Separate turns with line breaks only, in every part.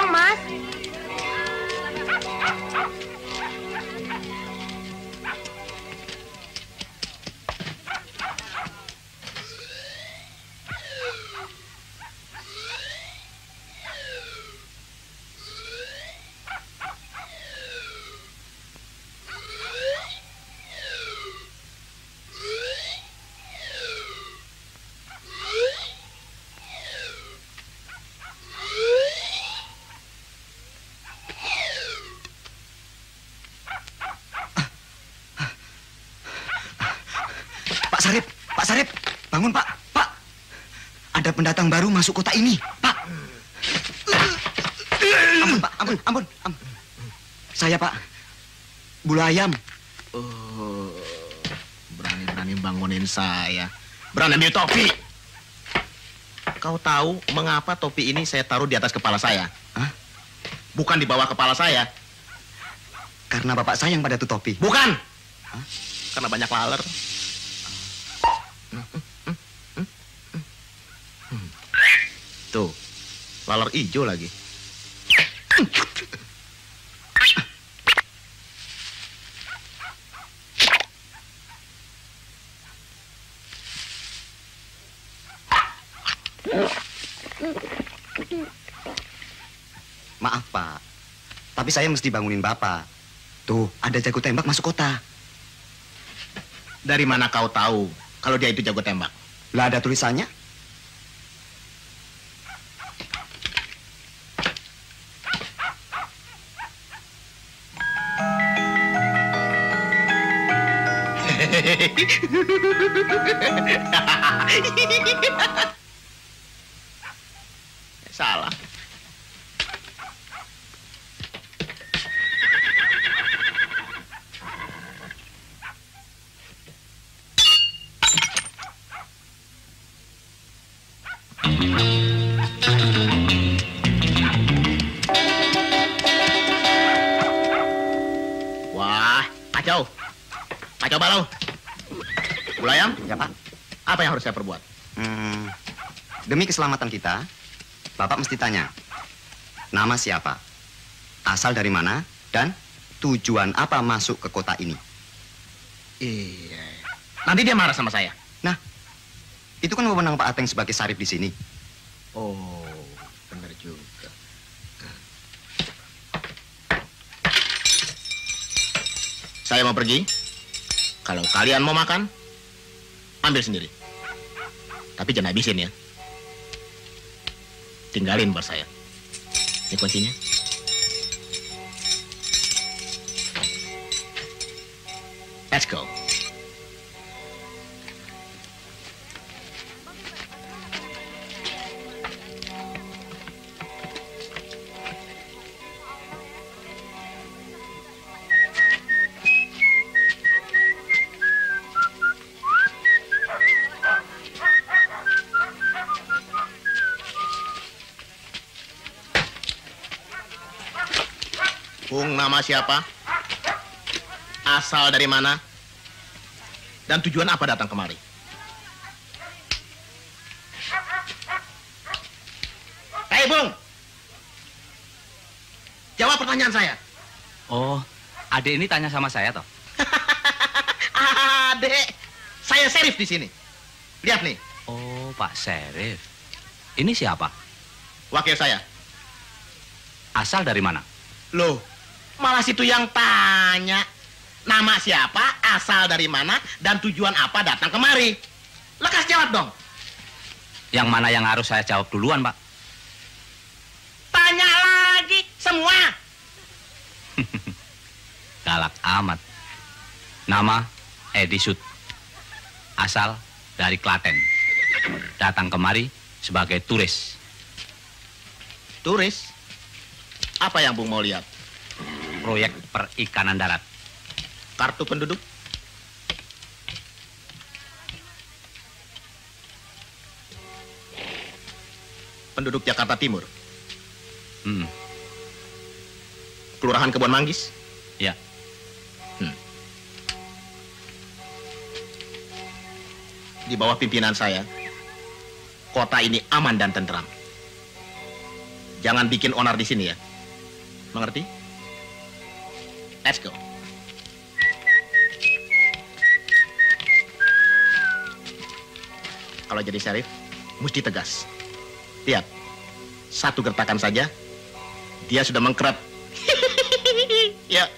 dong, Mas.
Pak Sarip, bangun Pak. Pak, ada pendatang baru masuk kota ini, Pak. Ampun Pak, ampun. Saya Pak, bulu ayam.
Oh, berani-berani bangunin saya. Berani ambil topi. Kau tahu mengapa topi ini saya taruh di atas kepala saya?
Hah?
Bukan di bawah kepala saya.
Karena bapak sayang pada tuh topi.
Bukan.
Hah?
Karena banyak laler. Tuh, laler hijau lagi.
Maaf Pak, tapi saya mesti bangunin bapak. Tuh, ada jago tembak masuk kota.
Dari mana kau tahu kalau dia itu jago tembak?
Lah ada tulisannya.
Salah. Wah, kacau. Kacau balau. Bulu ayam?
Ya Pak.
Apa yang harus saya perbuat?
Demi keselamatan kita, bapak mesti tanya. Nama siapa? Asal dari mana? Dan tujuan apa masuk ke kota ini?
Iya. Nanti dia marah sama saya.
Nah, itu kan wewenang Pak Ateng sebagai sarip di sini.
Oh, benar juga. Saya mau pergi. Kalau kalian mau makan, ambil sendiri. Tapi jangan habisin ya. Tinggalin buat saya. Ini kuncinya. Let's go. Bung, nama siapa? Asal dari mana? Dan tujuan apa datang kemari? Hei, Bung! Jawab pertanyaan saya.
Oh, adik ini tanya sama saya toh?
Adek, saya serif di sini. Lihat nih.
Oh, Pak Serif. Ini siapa?
Wakil saya.
Asal dari mana?
Loh, malah situ yang tanya. Nama siapa, asal dari mana, dan tujuan apa datang kemari. Lekas jawab dong.
Yang mana yang harus saya jawab duluan, Pak?
Tanya lagi, semua.
Galak amat. Nama Edi Sud. Asal dari Klaten. Datang kemari sebagai turis.
Turis? Apa yang Bung mau lihat?
Proyek perikanan darat.
Kartu penduduk? Penduduk Jakarta Timur? Kelurahan Kebon Manggis?
Ya.
Di bawah pimpinan saya, kota ini aman dan tentram. Jangan bikin onar di sini ya. Mengerti? Let's go. Kalau jadi sheriff, mesti tegas. Lihat, satu gertakan saja, dia sudah mengkerap. Ya.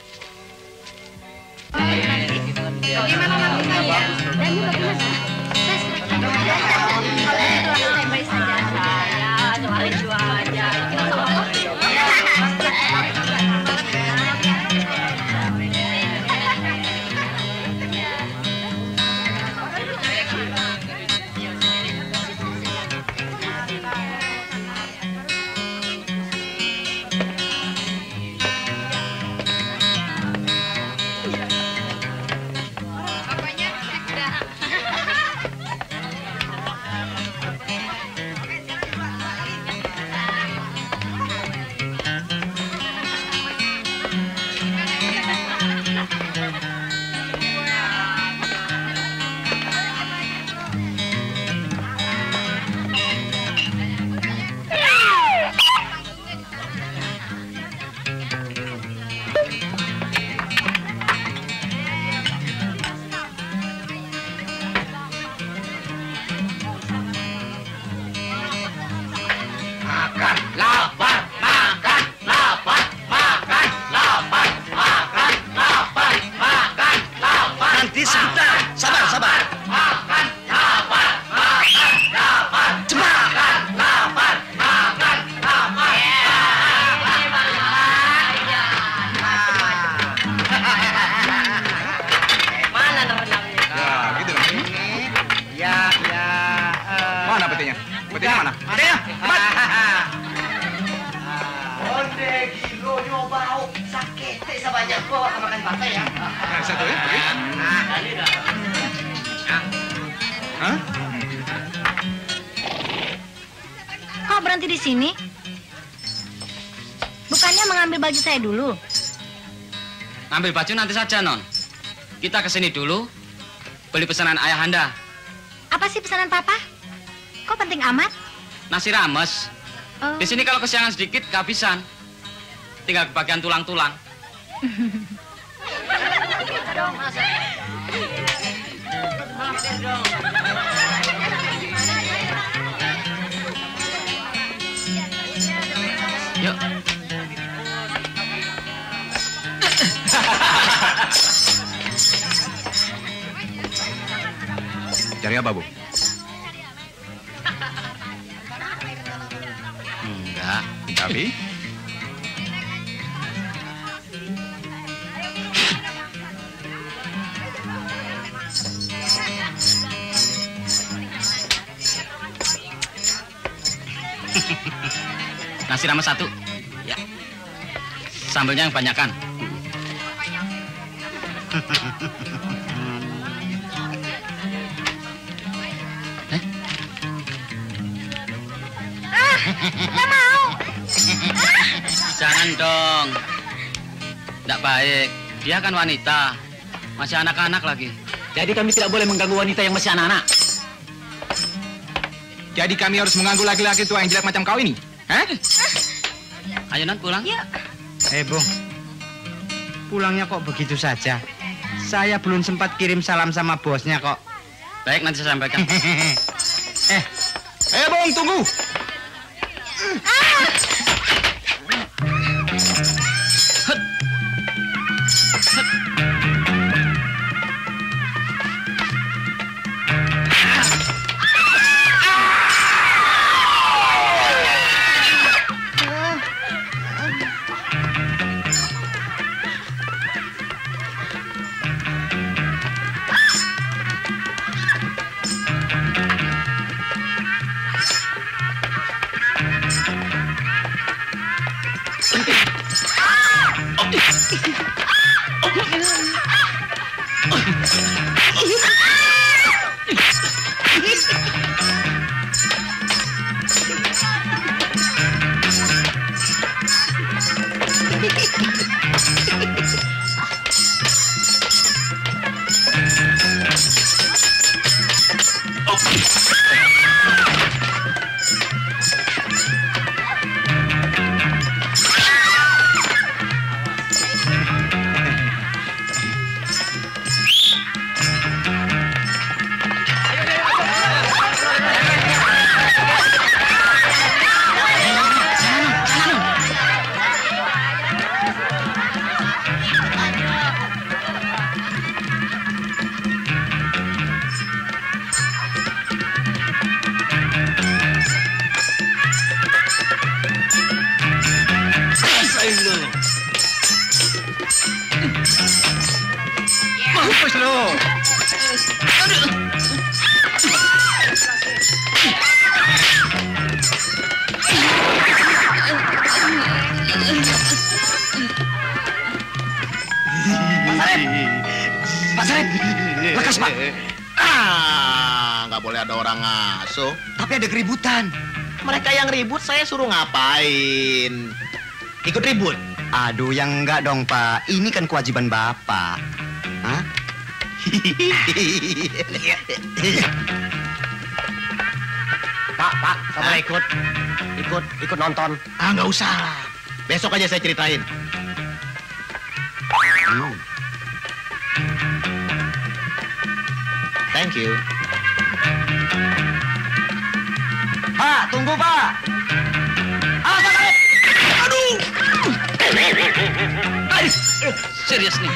Nanti sebentar, sabar, sabar. Makan, lapar, makan, lapar, makan, lapar, makan, lapar.
Mana teman-temannya?
Ya, gitu.
Ya, ya.
Mana petinya? Petinya mana?
Petinya,
Onde gilo nyobau sakit sebanyak kok makan partai ya.
Nah, satu ya, pergi. Hah?
Kok berhenti di sini? Bukannya mengambil baju saya dulu?
Ambil baju nanti saja, Non. Kita kesini dulu, beli pesanan ayahanda.
Apa sih pesanan papa? Kok penting amat?
Nasi rames.
Oh.
Di sini kalau kesiangan sedikit, kehabisan. Tinggal kebagian tulang-tulang. Yuk.
Cari apa, Bu?
Enggak.
Tapi?
Nasi rames satu. Ya. Sambelnya yang banyakan.
Nggak mau.
Jangan dong. Tidak baik. Dia kan wanita. Masih anak-anak lagi.
Jadi kami tidak boleh mengganggu wanita yang masih anak-anak.
Jadi kami harus mengganggu laki-laki tua yang jelek macam kau ini? Hah?
Ayo, Non, pulang.
Yuk.
Bung. Pulangnya kok begitu saja? Saya belum sempat kirim salam sama bosnya kok.
Baik, nanti saya sampaikan.
Bung, tunggu!
Wis lho.
Pak Sarip, lekas Pak.
Nggak boleh ada orang ngasuh.
Tapi ada keributan.
Mereka yang ribut, saya suruh ngapain? Ikut ribut?
Aduh, yang enggak dong Pak. Ini kan kewajiban Bapak. Hah?
Pak, saya boleh ikut nonton.
Nggak usah. Besok aja saya ceritain. Thank you.
Pak, tunggu Pak.
Pak Sarip! Aduh!
Serius nih.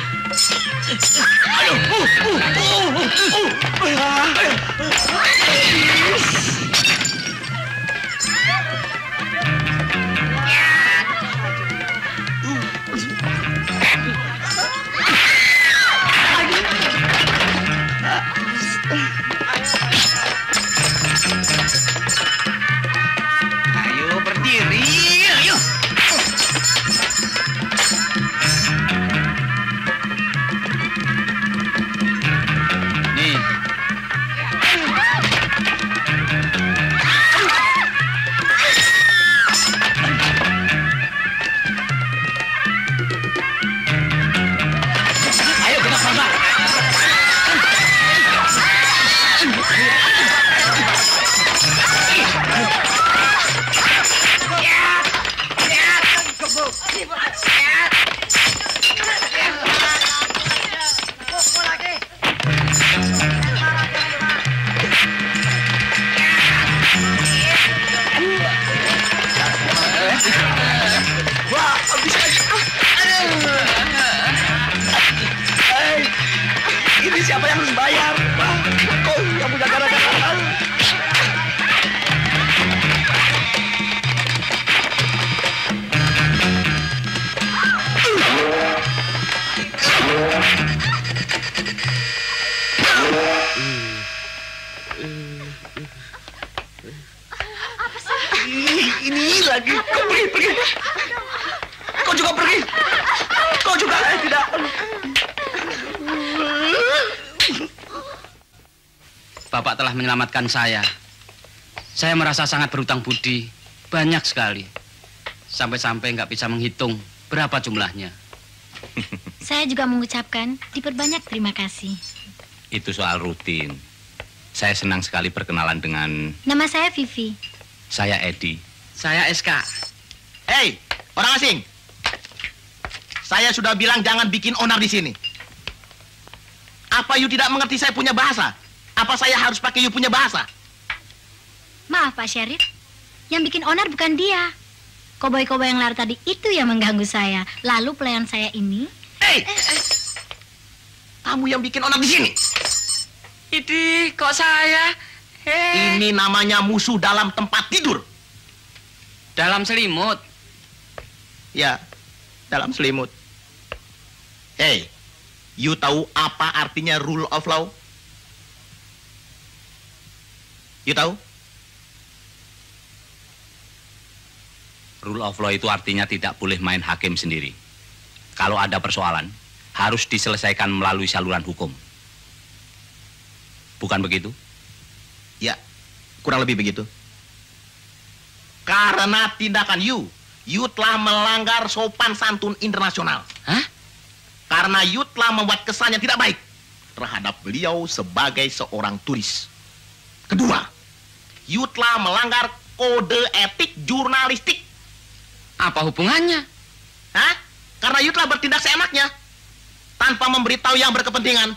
Ayo berdiri, ayo.
Nih,
Ayo kita sama.
Ini siapa yang harus bayar? Kau yang punya gara-gara. Ini lagi. Kau pergi. Kau juga pergi. Kau juga tidak.
Bapak telah menyelamatkan saya. Saya merasa sangat berutang budi. Banyak sekali. Sampai-sampai nggak bisa menghitung berapa jumlahnya.
Saya juga mengucapkan diperbanyak terima kasih.
Itu soal rutin. Saya senang sekali berkenalan dengan...
Nama saya Vivi.
Saya Edi.
Saya SK.
Hei, orang asing. Saya sudah bilang jangan bikin onar di sini. Apa you tidak mengerti saya punya bahasa? Apa saya harus pakai you punya bahasa?
Maaf Pak Syarif, yang bikin onar bukan dia. Koboi-koboi yang lari tadi itu yang mengganggu saya. Lalu pelayan saya ini...
Hei! Kamu yang bikin onar di sini.
Idi, kok saya?
Ini namanya musuh dalam tempat tidur.
Dalam selimut.
Ya, dalam selimut. Hei, you tahu apa artinya rule of law? You tahu?
Rule of law itu artinya tidak boleh main hakim sendiri. Kalau ada persoalan, harus diselesaikan melalui saluran hukum. Bukan begitu?
Ya, kurang lebih begitu. Karena tindakan you telah melanggar sopan santun internasional.
Hah?
Karena you telah membuat kesan yang tidak baik terhadap beliau sebagai seorang turis. Kedua, you telah melanggar kode etik jurnalistik.
Apa hubungannya?
Hah? Karena you telah bertindak seenaknya tanpa memberitahu yang berkepentingan.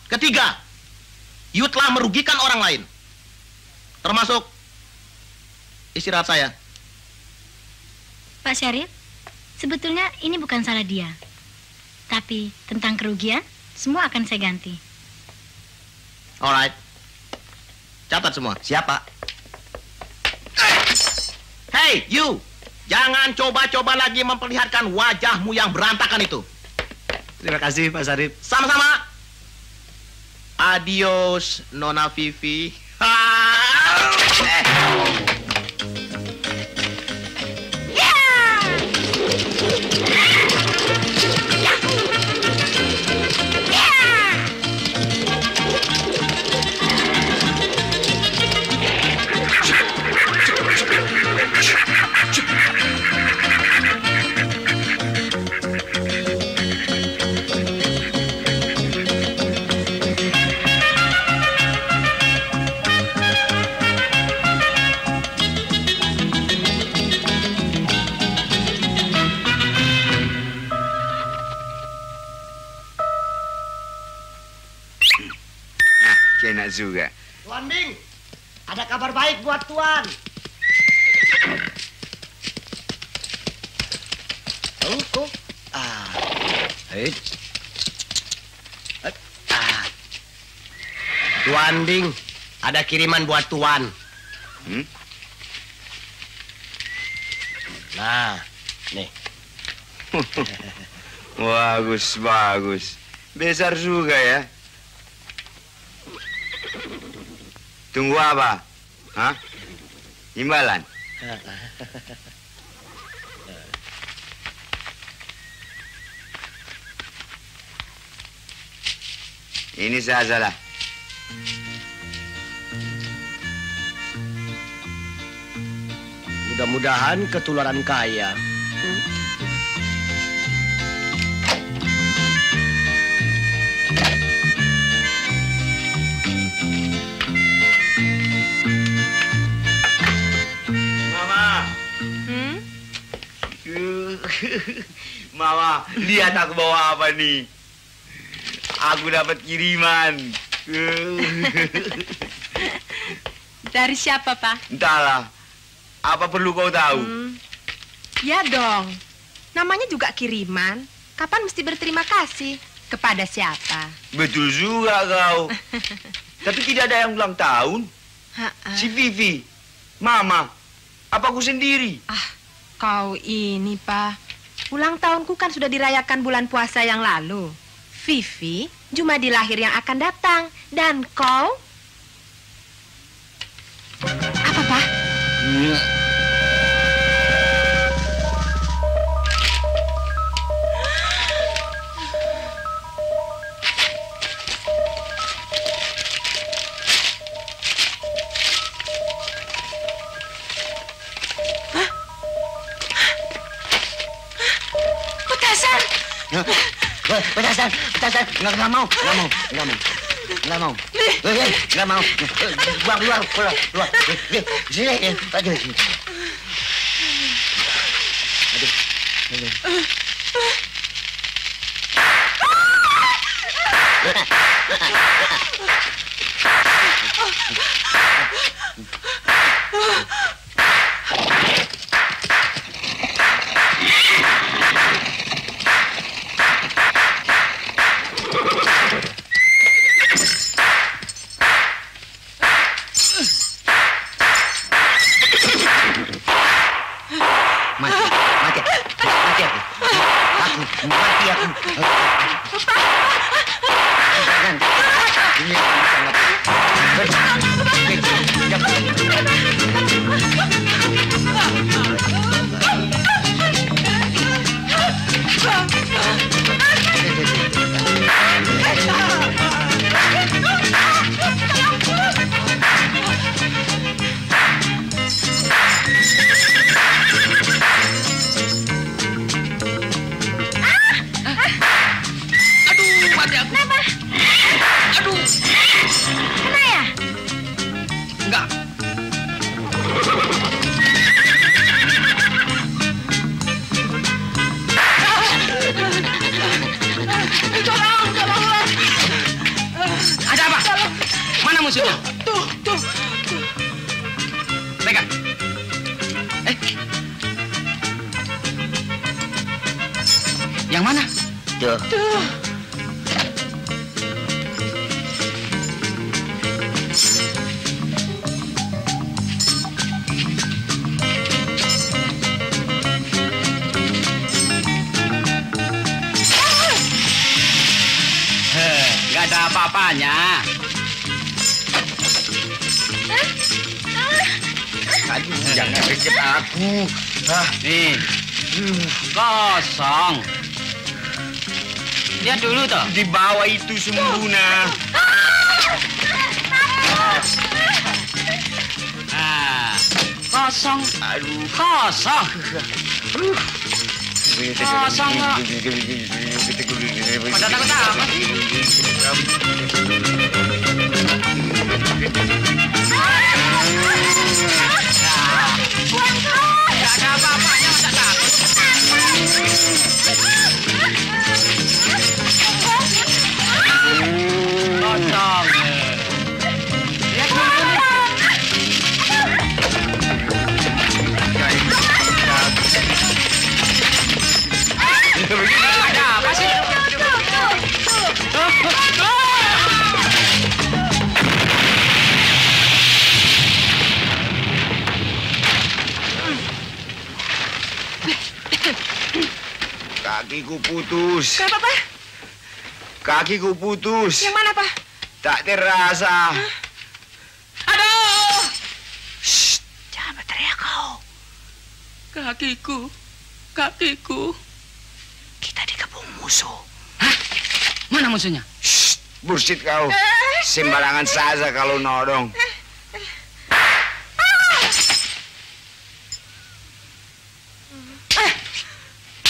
Ketiga, you telah merugikan orang lain, termasuk istirahat saya.
Pak Syarif, sebetulnya ini bukan salah dia. Tapi tentang kerugian, semua akan saya ganti.
Alright. Catat semua.
Siapa?
Hey, you! Jangan coba-coba lagi memperlihatkan wajahmu yang berantakan itu.
Terima kasih Pak Sarip.
Sama-sama. Adios, Nona Vivi.
Enak juga.
Tuan Bing, ada kabar baik buat Tuan.
Oh.
Tuan Bing, ada kiriman buat Tuan. Nah, nih.
Bagus. Besar juga ya. Tunggu apa? Hah? Imbalan? Ini sajalah.
Mudah-mudahan ketularan kaya.
Mama, lihat aku bawa apa nih? Aku dapat kiriman.
Dari siapa, Pak?
Entahlah. Apa perlu kau tahu?
Ya dong. Namanya juga kiriman. Kapan mesti berterima kasih? Kepada siapa?
Betul juga kau. Tapi tidak ada yang ulang tahun. Si Vivi, Mama, apa aku sendiri?
Kau ini, Pak. Ulang tahunku kan sudah dirayakan bulan puasa yang lalu. Vivi, Jumadi lahir yang akan datang. Dan kau? Apa, Pak?
Petasan, nggak mau. Keluar. Sini, aduh. Mati aku.
musuhnya?
Tuh.
Pegang. Yang mana?
Tuh.
ada apa-apanya.
Aduh, jangan deket aku.
Nih, kosong. Lihat dulu toh.
Di bawah itu sembuna.
Nah, kosong.
Aduh.
Kosong. Kosong kok. Pada takut apa? Gak ada apa-apanya, masa takut? Kosong. Lihat dulu nih. Ada apa sih?
Kakiku putus.
Kenapa, Pak?
Kakiku putus.
Yang mana, Pak?
Tak terasa.
Aduh!
Shh, jangan berteriak kau.
Kakiku.
Kita dikepung musuh.
Hah? Mana musuhnya?
Shh, bullshit kau. Sembarangan saja kalau nodong.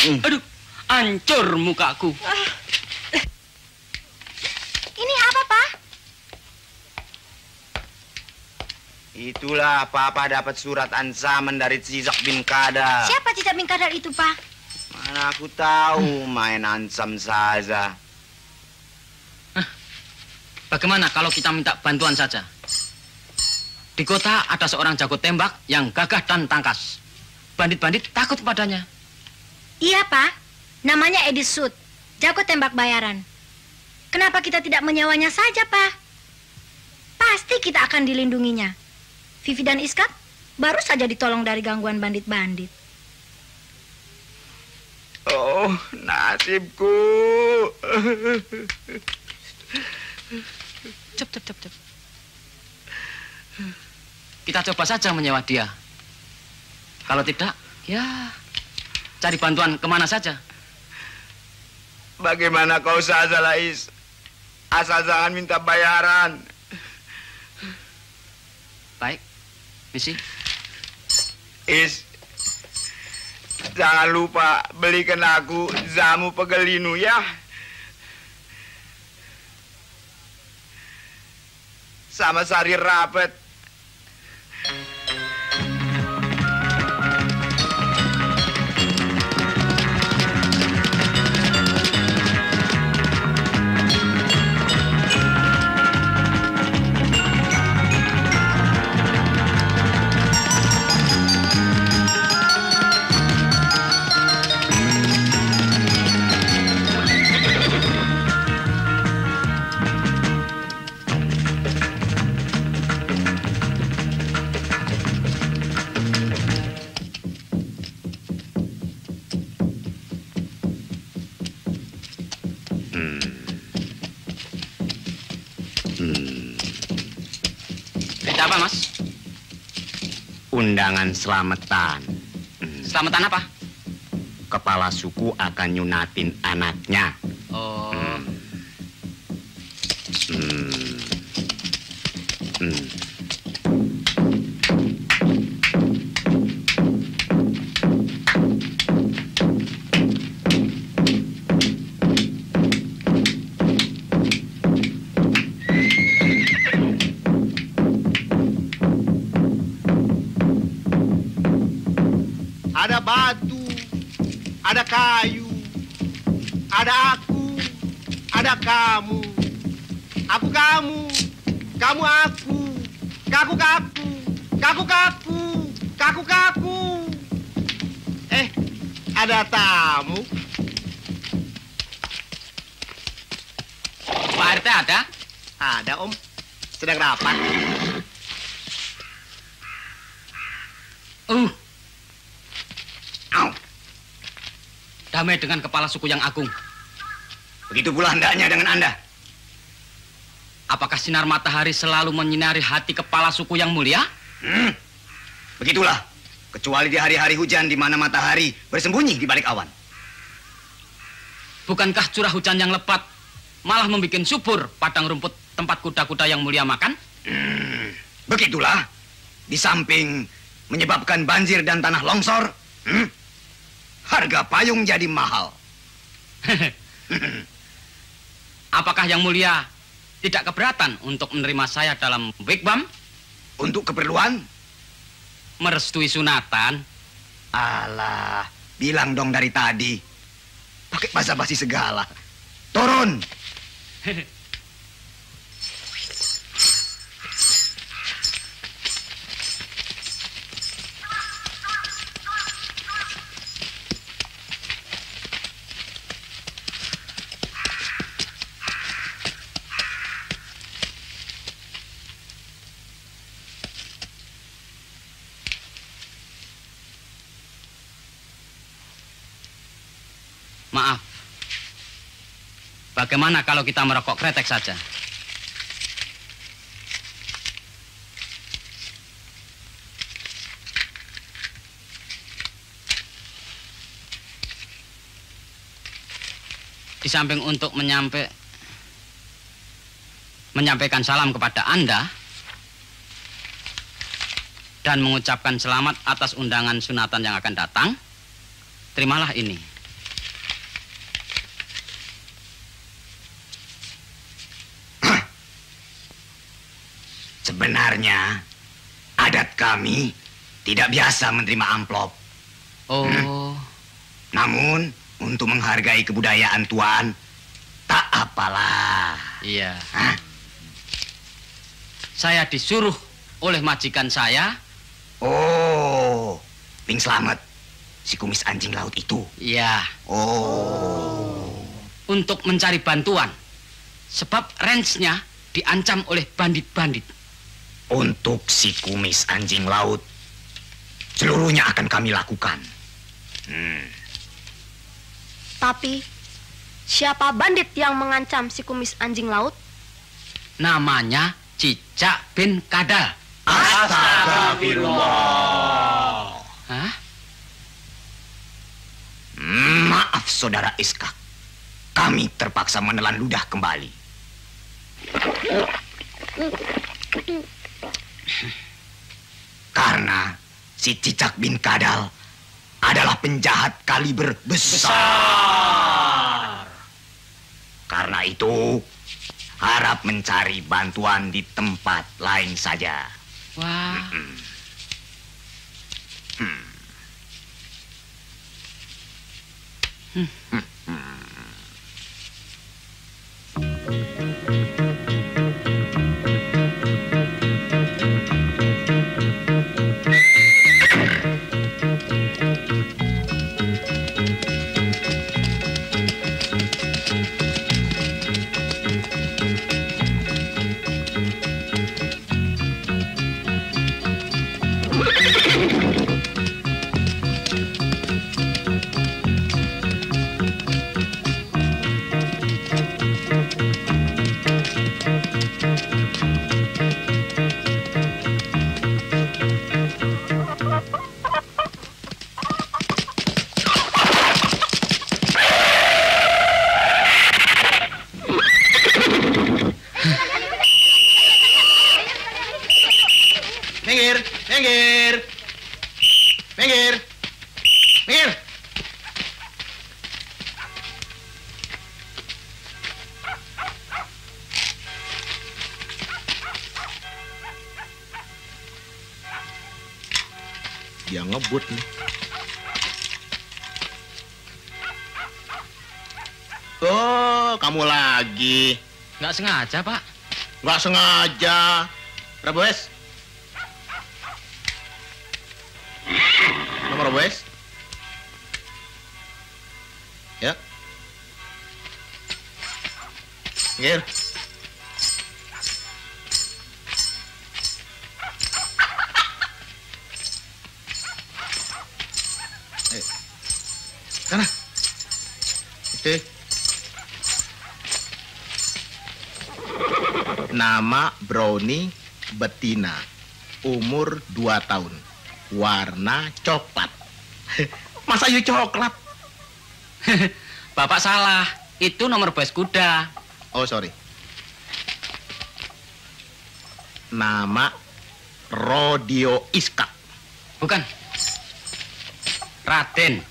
Aduh, hancur mukaku.
Ini apa, Pak?
Itulah Papa dapat surat ancaman dari Cicak bin Kada.
Siapa Cicak bin Kadar itu, Pak?
Mana aku tahu, main ancam saja.
Bagaimana kalau kita minta bantuan saja? Di kota ada seorang jago tembak yang gagah dan tangkas. Bandit-bandit takut padanya.
Iya, Pak. Namanya Edi Sud, jago tembak bayaran. Kenapa kita tidak menyewanya saja, Pak? Pasti kita akan dilindunginya. Vivi dan Iskat baru saja ditolong dari gangguan bandit-bandit.
Oh, nasibku.
Cep. Kita coba saja menyewa dia. Kalau tidak, ya cari bantuan kemana saja.
Bagaimana kau saja, Lais? Asal jangan minta bayaran.
Baik, misi.
Jangan lupa belikan aku jamu pegelinu ya. Sama sari rapet.
Ada apa, Mas?
Undangan selamatan.
Selamatan apa?
Kepala suku akan nyunatin anaknya.
Oh.
Ada batu, ada kayu, ada aku, ada kamu. Aku kamu, kamu aku, kaku-kaku, kaku-kaku, kaku-kaku. Ada tamu.
Pak RT ada?
Ada, Om. Sedang rapat.
Damai dengan kepala suku yang agung.
Begitu pula hendaknya dengan Anda.
Apakah sinar matahari selalu menyinari hati kepala suku yang mulia?
Begitulah. Kecuali di hari-hari hujan di mana matahari bersembunyi di balik awan.
Bukankah curah hujan yang lebat malah membuat subur padang rumput tempat kuda-kuda yang mulia makan?
Begitulah. Di samping menyebabkan banjir dan tanah longsor, harga payung jadi mahal.
Apakah yang mulia tidak keberatan untuk menerima saya dalam wigwam?
Untuk keperluan?
Merestui sunatan.
Alah, bilang dong dari tadi. Pakai basa-basi segala. Turun!
Maaf. Bagaimana kalau kita merokok kretek saja? Di samping untuk menyampaikan salam kepada Anda dan mengucapkan selamat atas undangan sunatan yang akan datang, terimalah ini.
Sebenarnya, adat kami tidak biasa menerima amplop.
Oh.
Namun, untuk menghargai kebudayaan Tuan, tak apalah.
Iya. Saya disuruh oleh majikan saya.
Oh, Ping Slamet, si kumis anjing laut itu.
Iya.
Oh.
Untuk mencari bantuan. Sebab range-nya diancam oleh bandit-bandit.
Untuk si kumis anjing laut, seluruhnya akan kami lakukan.
Tapi, siapa bandit yang mengancam si kumis anjing laut?
Namanya Cicak bin Kadal.
Astagfirullah.
Hah?
Maaf, Saudara Iskak. Kami terpaksa menelan ludah kembali. Karena si Cicak bin Kadal adalah penjahat kaliber besar. Karena itu, harap mencari bantuan di tempat lain saja.
Wah.
Minggir, minggir. Minggir. Minggir. Dia ngebut nih. Oh, kamu lagi.
Nggak sengaja, Pak.
Nggak sengaja. Berapa, Wes? Nomor berapa, Wes? Ya. Minggir. Sana. Oke. Nama Brownie betina. Umur 2 tahun. Warna coklat. Masa you coklat?
Bapak salah. Itu nomor bas kuda.
Oh, sorry. Nama Rodeo Iskak.
Bukan. Raden.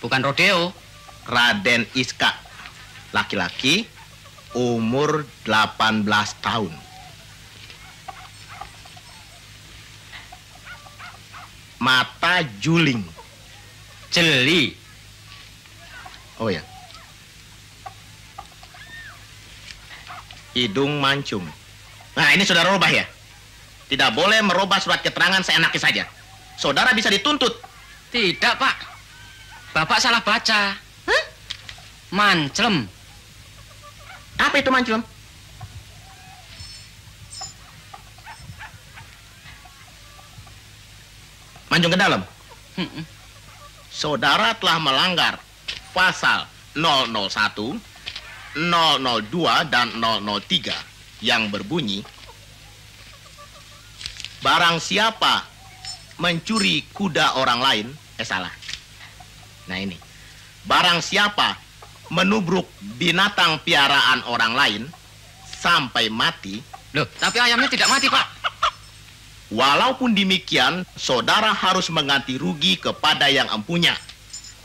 Bukan rodeo.
Raden Iskak. Laki-laki, umur 18 tahun. Mata juling.
Jeli.
Oh ya. Hidung mancung. Nah, ini saudara rubah ya? Tidak boleh merubah surat keterangan seenaknya saja. Saudara bisa dituntut.
Tidak, Pak. Bapak salah baca.
Hah?
Manclem.
Apa itu manclem? Mancung ke dalam? Saudara telah melanggar pasal 001, 002, dan 003 yang berbunyi, barang siapa mencuri kuda orang lain, salah. Nah ini, barang siapa menubruk binatang piaraan orang lain sampai mati.
Loh, tapi ayamnya tidak mati, Pak.
Walaupun demikian, saudara harus mengganti rugi kepada yang empunya.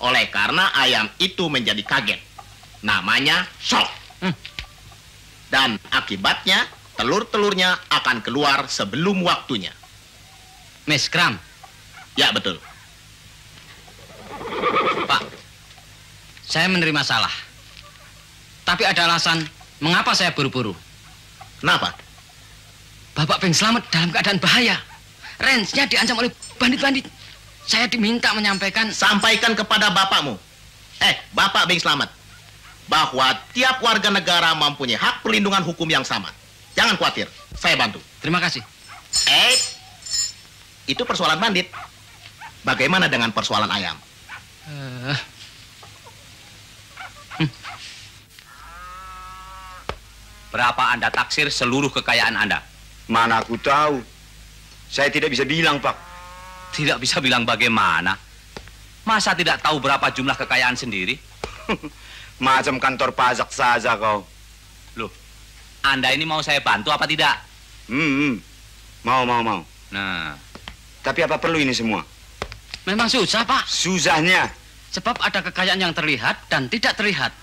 Oleh karena ayam itu menjadi kaget. Namanya shock. Dan akibatnya, telur-telurnya akan keluar sebelum waktunya.
Miskram.
Ya, betul.
Pak, saya menerima salah. Tapi ada alasan mengapa saya buru-buru.
Kenapa?
Bapak pengen selamat dalam keadaan bahaya. Range-nya diancam oleh bandit-bandit. Saya diminta menyampaikan...
Sampaikan kepada bapakmu. Bapak Beng Slamet. Bahwa tiap warga negara mempunyai hak perlindungan hukum yang sama. Jangan khawatir, saya bantu.
Terima kasih.
Itu persoalan bandit. Bagaimana dengan persoalan ayam?
Berapa Anda taksir seluruh kekayaan Anda?
Mana aku tahu. Saya tidak bisa bilang, Pak.
Tidak bisa bilang bagaimana? Masa tidak tahu berapa jumlah kekayaan sendiri?
Macam kantor pajak saja kau.
Loh, Anda ini mau saya bantu apa tidak?
Mau.
Nah.
Tapi apa perlu ini semua?
Memang susah, Pak.
Susahnya?
Sebab ada kekayaan yang terlihat dan tidak terlihat.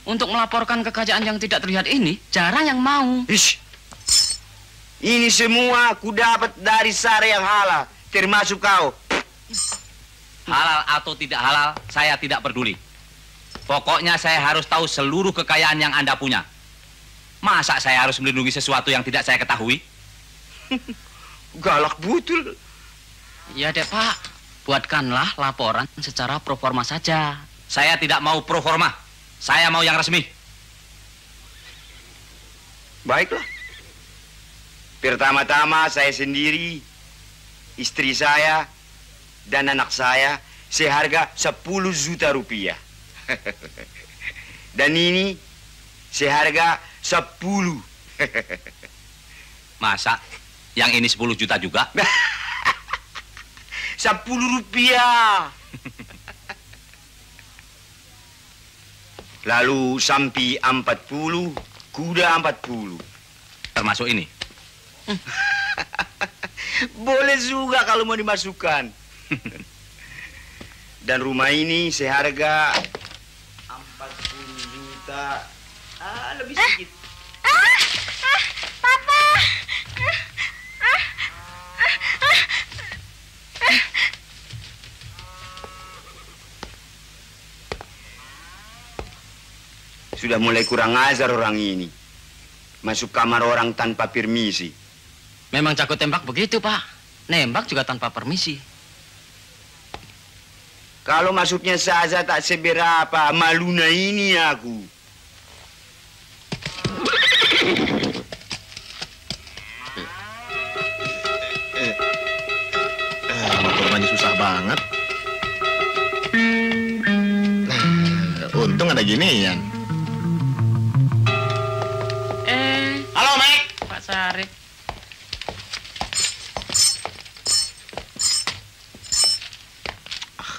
Untuk melaporkan kekayaan yang tidak terlihat ini, jarang yang mau.
Ish. Ini semua aku dapat dari sara yang halal, termasuk kau.
Halal atau tidak halal, saya tidak peduli. Pokoknya saya harus tahu seluruh kekayaan yang Anda punya. Masa saya harus melindungi sesuatu yang tidak saya ketahui?
Galak betul.
Ya deh, Pak. Buatkanlah laporan secara proforma saja.
Saya tidak mau proforma. Saya mau yang resmi.
Baiklah. Pertama-tama saya sendiri, istri saya, dan anak saya seharga 10 juta rupiah. Dan ini seharga 10.
Masa? Yang ini 10 juta juga?
10 rupiah. Lalu sapi 40, kuda 40.
Termasuk ini?
Boleh juga kalau mau dimasukkan. Dan rumah ini seharga 40 juta. Lebih sedikit.
Papa.
Sudah mulai kurang ajar orang ini. Masuk kamar orang tanpa permisi.
Memang jago tembak begitu, Pak. Nembak juga tanpa permisi.
Kalau masuknya saja tak seberapa, maluna ini aku.
Motornya susah banget. Untung ada ginian.
Halo,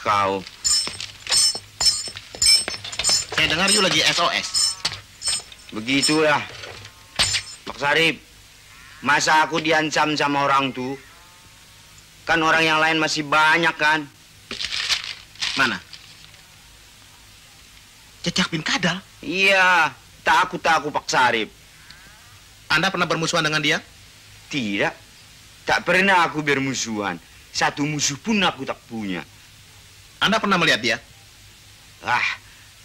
kau.
Saya dengar you lagi SOS.
Begitulah. Pak Sarip, masa aku diancam sama orang tuh? Kan orang yang lain masih banyak kan?
Mana? Cecak bin Kadal?
Iya, takut Pak Sarip.
Anda pernah bermusuhan dengan dia?
Tidak, tak pernah aku bermusuhan. Satu musuh pun aku tak punya.
Anda pernah melihat dia?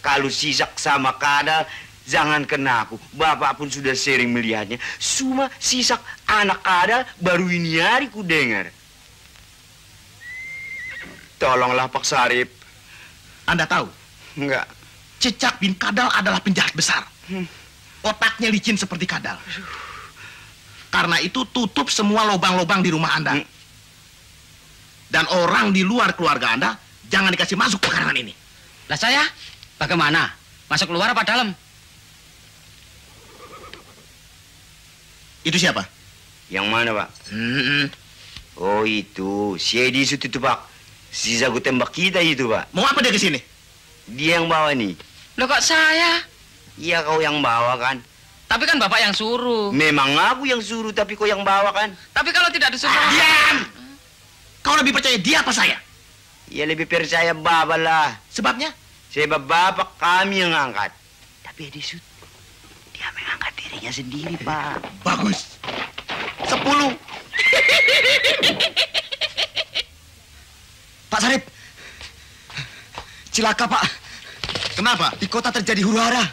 Kalau Sisak sama Kadal, jangan kena aku. Bapak pun sudah sering melihatnya. Cuma Sisak anak Kadal baru ini hari ku dengar. Tolonglah Pak Sarip.
Anda tahu?
Enggak.
Cecak bin Kadal adalah penjahat besar. Otaknya licin seperti Kadal. Karena itu tutup semua lubang-lubang di rumah Anda. Dan orang di luar keluarga Anda jangan dikasih masuk pekarangan ini.
Lah saya? Bagaimana? Masuk keluar apa dalam?
Itu siapa?
Yang mana, Pak? Oh, itu. Si Edisut itu, Pak. Si jago tembak kita itu, Pak.
Mau apa dia ke sini?
Dia yang bawa nih.
Loh kok saya?
Iya, kau yang bawa kan?
Tapi kan Bapak yang suruh.
Memang aku yang suruh, tapi kau yang bawa kan?
Tapi kalau tidak disuruh...
Diam! Kau lebih percaya dia apa saya?
Ya lebih percaya Bapak lah.
Sebabnya?
Sebab Bapak kami yang angkat. Tapi Edisut, dia mengangkat dirinya sendiri, Pak.
Bagus. 10.
Pak Sarip, cilaka Pak.
Kenapa?
Di kota terjadi huru-hara.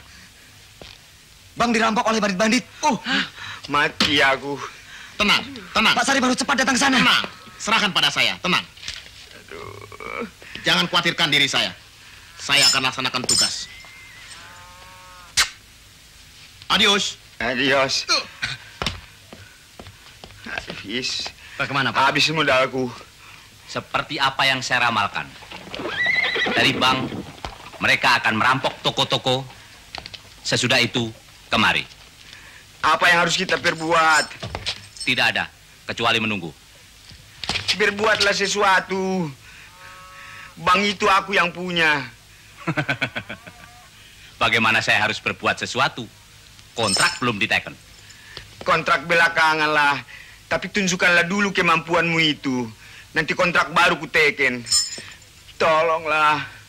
Bank dirampok oleh bandit-bandit.
Mati aku.
Tenang, tenang.
Pak Sarip harus cepat datang ke sana.
Tenang, serahkan pada saya, tenang. Jangan khawatirkan diri saya. Saya akan laksanakan tugas. Adios.
Adios. Habis.
Bagaimana, Pak?
Habis modalku.
Seperti apa yang saya ramalkan. Dari bank, mereka akan merampok toko-toko. Sesudah itu, kemari.
Apa yang harus kita perbuat?
Tidak ada, kecuali menunggu.
Berbuatlah sesuatu. Bank itu aku yang punya.
Bagaimana saya harus berbuat sesuatu? Kontrak belum diteken.
Kontrak belakangan lah. Tapi tunjukkanlah dulu kemampuanmu itu. Nanti kontrak baru kuteken. Tolonglah.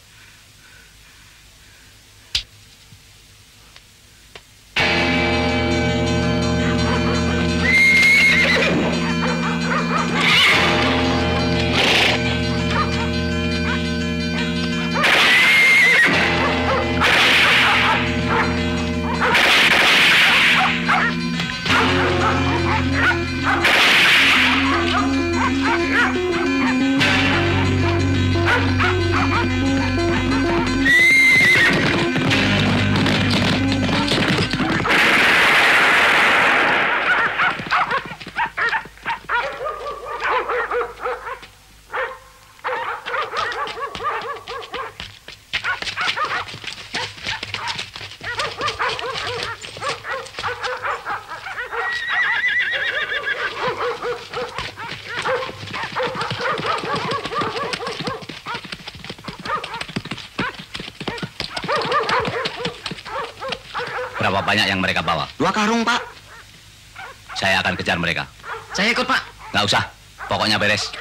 Berapa banyak yang mereka bawa?
2 karung, Pak.
Saya akan kejar mereka.
Saya ikut, Pak.
Nggak usah, pokoknya beres.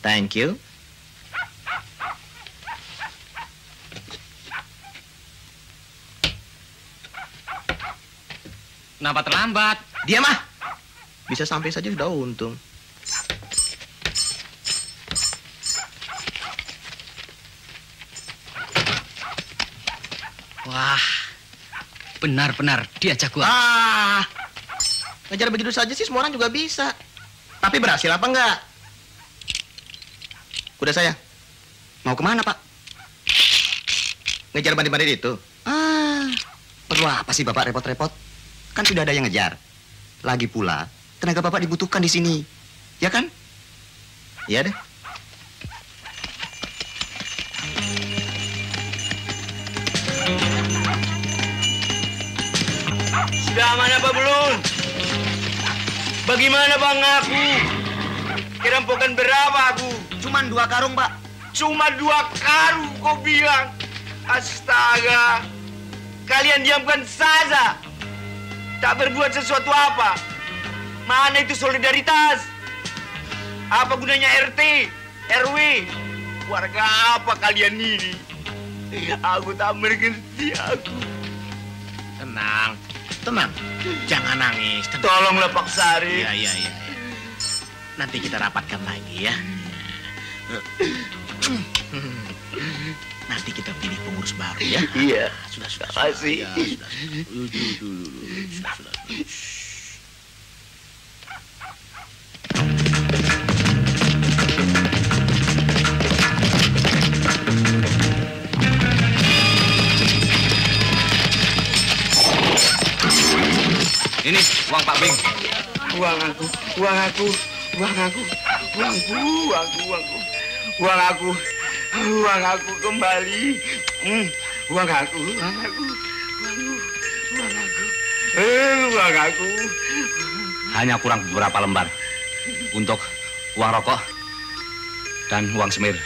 Thank you.
Kenapa terlambat?
Diam ah. Bisa sampai saja sudah untung.
Wah, benar-benar dia jagoan.
Ngejar begitu saja sih semua orang juga bisa. Tapi berhasil apa enggak? Kuda saya.
Mau kemana, Pak?
Ngejar bandit-bandit itu.
Perlu apa sih Bapak repot-repot? Kan sudah ada yang ngejar. Lagi pula, tenaga Bapak dibutuhkan di sini. Ya kan?
Iya deh.
Sudah aman apa belum? Bagaimana bang aku? Kerampokan berapa aku?
Cuman 2 karung, Pak.
Cuma 2 karung kau bilang. Astaga. Kalian diamkan saja. Tak berbuat sesuatu apa. Mana itu solidaritas? Apa gunanya RT, RW? Warga apa kalian ini? Aku tak mengerti aku.
Tenang. Tenang. Jangan nangis. Tenang.
Tolonglah Pak Sari.
Iya. Nanti kita rapatkan lagi ya. Nanti kita pilih pengurus baru ya.
Iya.
Sudah.
Kasih.
Ya, sudah. Sudah.
Ini uang Pak Bing.
Uangku kembali. Uang aku.
Hanya kurang beberapa lembar untuk uang rokok dan uang semir.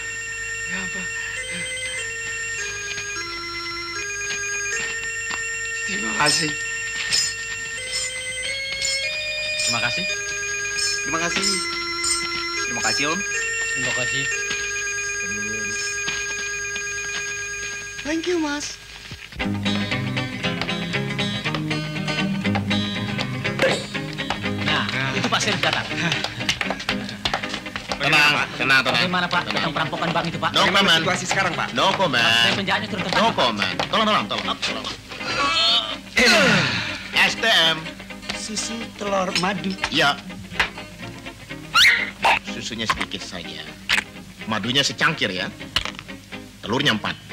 Terima kasih.
Terima kasih.
Terima kasih.
Terima kasih, Om.
Terima kasih.
Thank you, Mas.
Nah, itu Pak Sirif datang.
Tenang.
Bagaimana Pak tentang perampokan bank itu Pak?
No comment.
Situasi sekarang, Pak?
No comment.
Saya penjahatnya turun
No
tertangkap.
comment. Tolong. STM.
Susu, telur, madu.
Ya. Susunya sedikit saja. Madunya secangkir ya. Telurnya 4.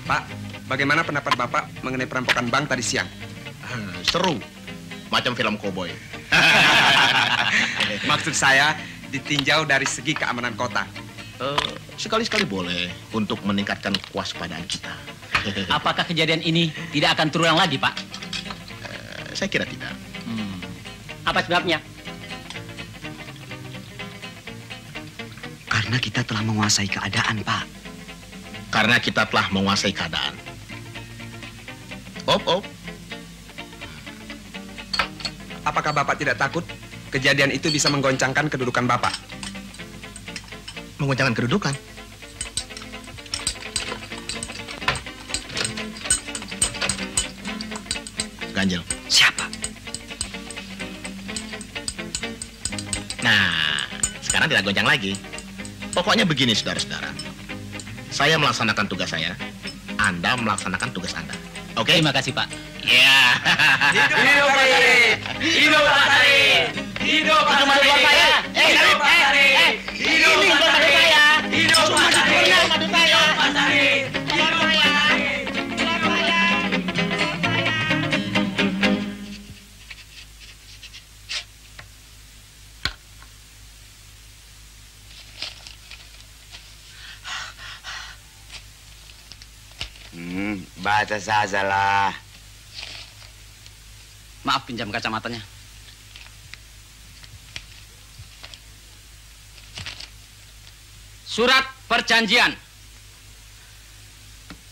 Pak, bagaimana pendapat Bapak mengenai perampokan bank tadi siang?
Seru. Macam film koboi.
Maksud saya, ditinjau dari segi keamanan kota.
Sekali-sekali boleh untuk meningkatkan kewaspadaan kita.
Apakah kejadian ini tidak akan terulang lagi Pak?
Saya kira tidak.
Apa sebabnya?
Karena kita telah menguasai keadaan, Pak.
Karena kita telah menguasai keadaan. Op.
Apakah Bapak tidak takut kejadian itu bisa menggoncangkan kedudukan Bapak?
Menggoncangkan kedudukan? Ganjel.
Siapa?
Nah, sekarang tidak goncang lagi. Pokoknya begini, saudara-saudara. Saya melaksanakan tugas saya, Anda melaksanakan tugas Anda. Oke?
Terima kasih Pak.
Ya.
Hidup Pak Sari. Hidup Pak Sari. Hidup Pak Sari. Hidup Pak Sari. Hidup Pak Sari. Hidup Pak Sari. Hidup Pak Sari. Hidup Pak Sari. Baca sajalah.
Maaf, pinjam kacamatanya. Surat perjanjian.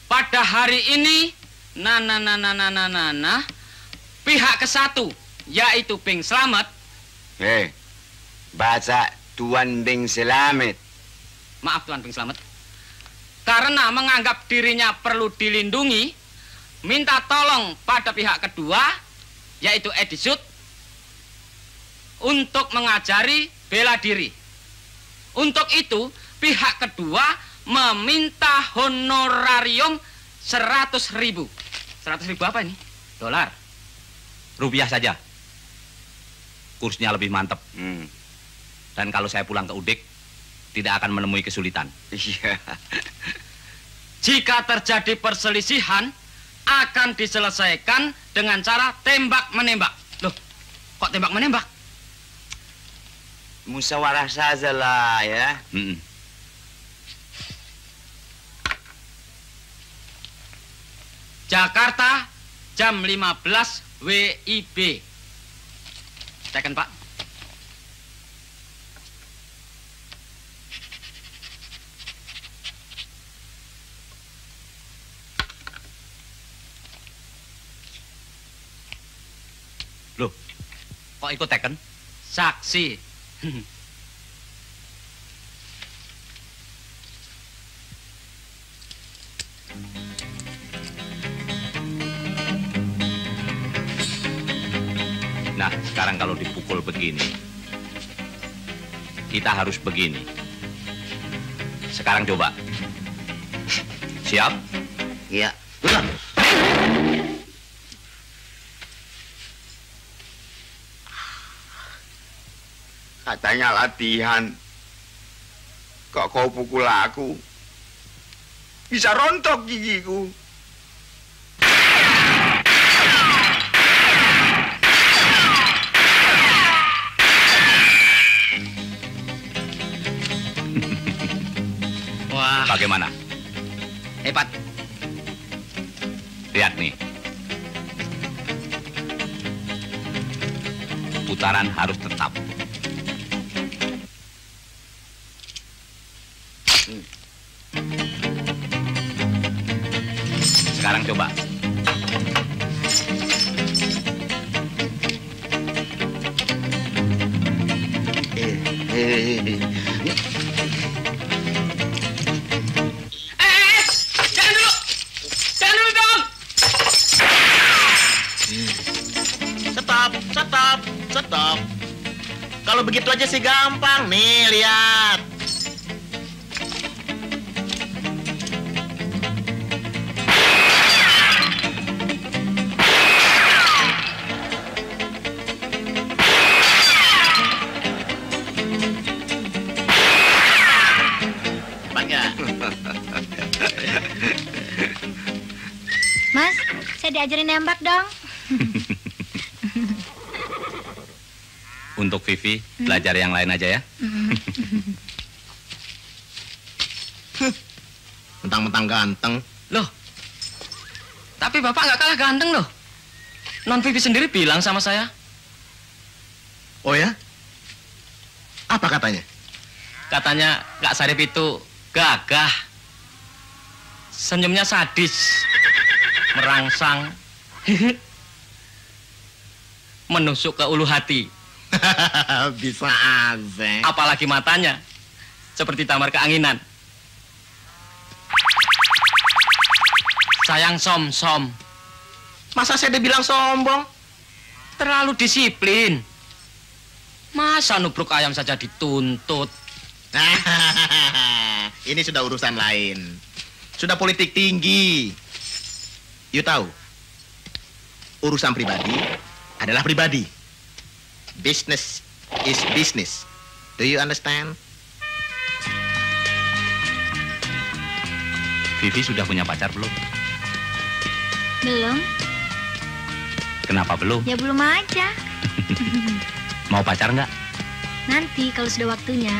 Pada hari ini, pihak ke-1, yaitu Bing Slamet.
Baca Tuan Bing Slamet.
Maaf Tuan Pengselamat. Karena menganggap dirinya perlu dilindungi, minta tolong pada pihak kedua, yaitu Edisut, untuk mengajari bela diri. Untuk itu, pihak kedua meminta honorarium 100.000. 100.000 apa ini?
Dolar. Rupiah saja. Kursnya lebih mantap. Dan kalau saya pulang ke Udik, tidak akan menemui kesulitan.
Iya.
Jika terjadi perselisihan, akan diselesaikan dengan cara tembak-menembak. Loh, kok tembak-menembak?
Musyawarah sajalah ya.
Jakarta, jam 15 WIB. Tekan, Pak.
Loh, kok ikut teken?
Saksi.
Nah, sekarang kalau dipukul begini, kita harus begini. Sekarang coba. Siap?
Iya.
Katanya latihan. Kok kau pukul aku? Bisa rontok gigiku.
Wah,
Bagaimana?
hebat.
Lihat nih. Putaran harus tetap. Sekarang coba.
Jangan dulu! Jangan dulu dong!
Stop. Kalau begitu aja sih gampang. Nih, lihat.
Mas, saya diajarin nembak dong.
Untuk Vivi, belajar yang lain aja ya.
Mentang-mentang ganteng.
Loh, tapi Bapak nggak kalah ganteng loh. Non Vivi sendiri bilang sama saya.
Oh ya? Apa katanya?
Katanya Kak Sarip itu gagah. Senyumnya sadis. Merangsang. Menusuk ke ulu hati.
Bisa aja.
Apalagi matanya. Seperti tamar keanginan. Sayang som-som.
Masa saya dibilang sombong?
Terlalu disiplin. Masa nubruk ayam saja dituntut?
Ini sudah urusan lain. Sudah politik tinggi. You tahu, urusan pribadi adalah pribadi. Business is business. Do you understand?
Vivi sudah punya pacar belum?
Belum?
Kenapa belum?
Ya belum aja.
Mau pacar nggak?
Nanti kalau sudah waktunya.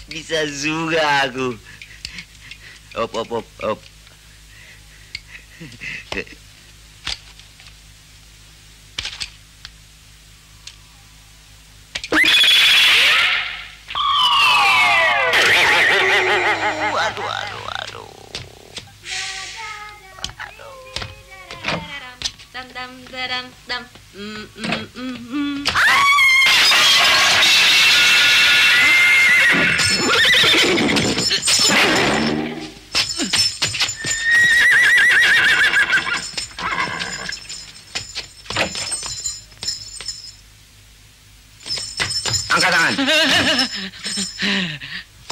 Bisa juga aku. Op. Waduh.
Dam.
Angkat tangan.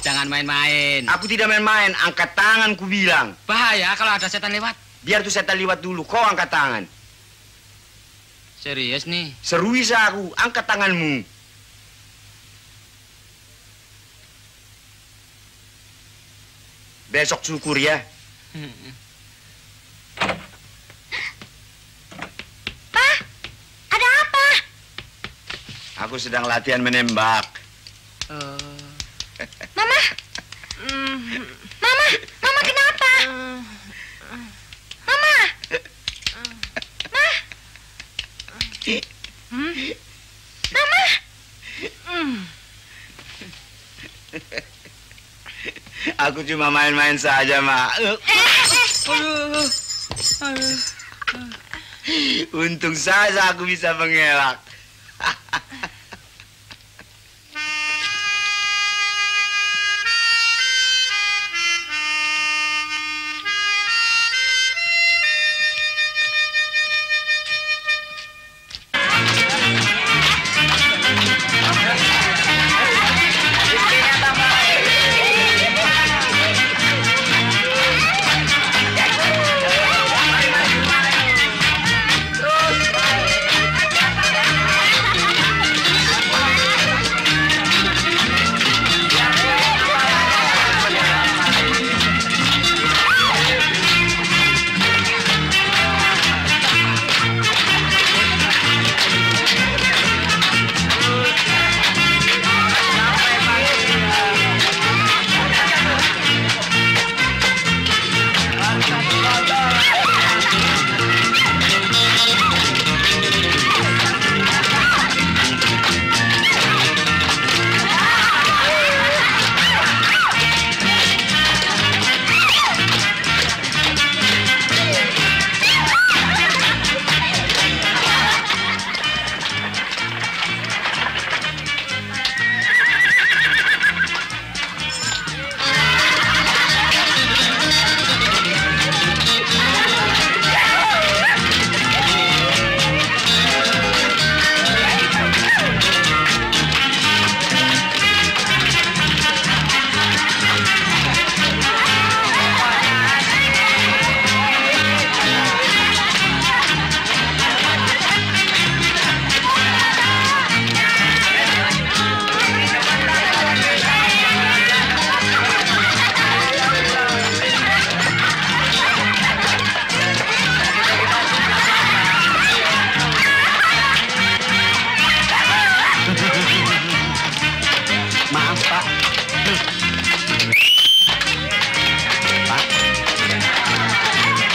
Jangan main-main.
Aku tidak main-main. Angkat tangan, ku bilang.
Bahaya kalau ada setan lewat.
Biar tuh setan lewat dulu. Kau angkat tangan.
Serius nih?
Serius aku. Angkat tanganmu. Besok syukur ya.
Pa, ada apa?
Aku sedang latihan menembak.
Mama? Mama kenapa? Mama? Mama?
Aku cuma main-main saja, Ma. Untung saja aku bisa mengelak.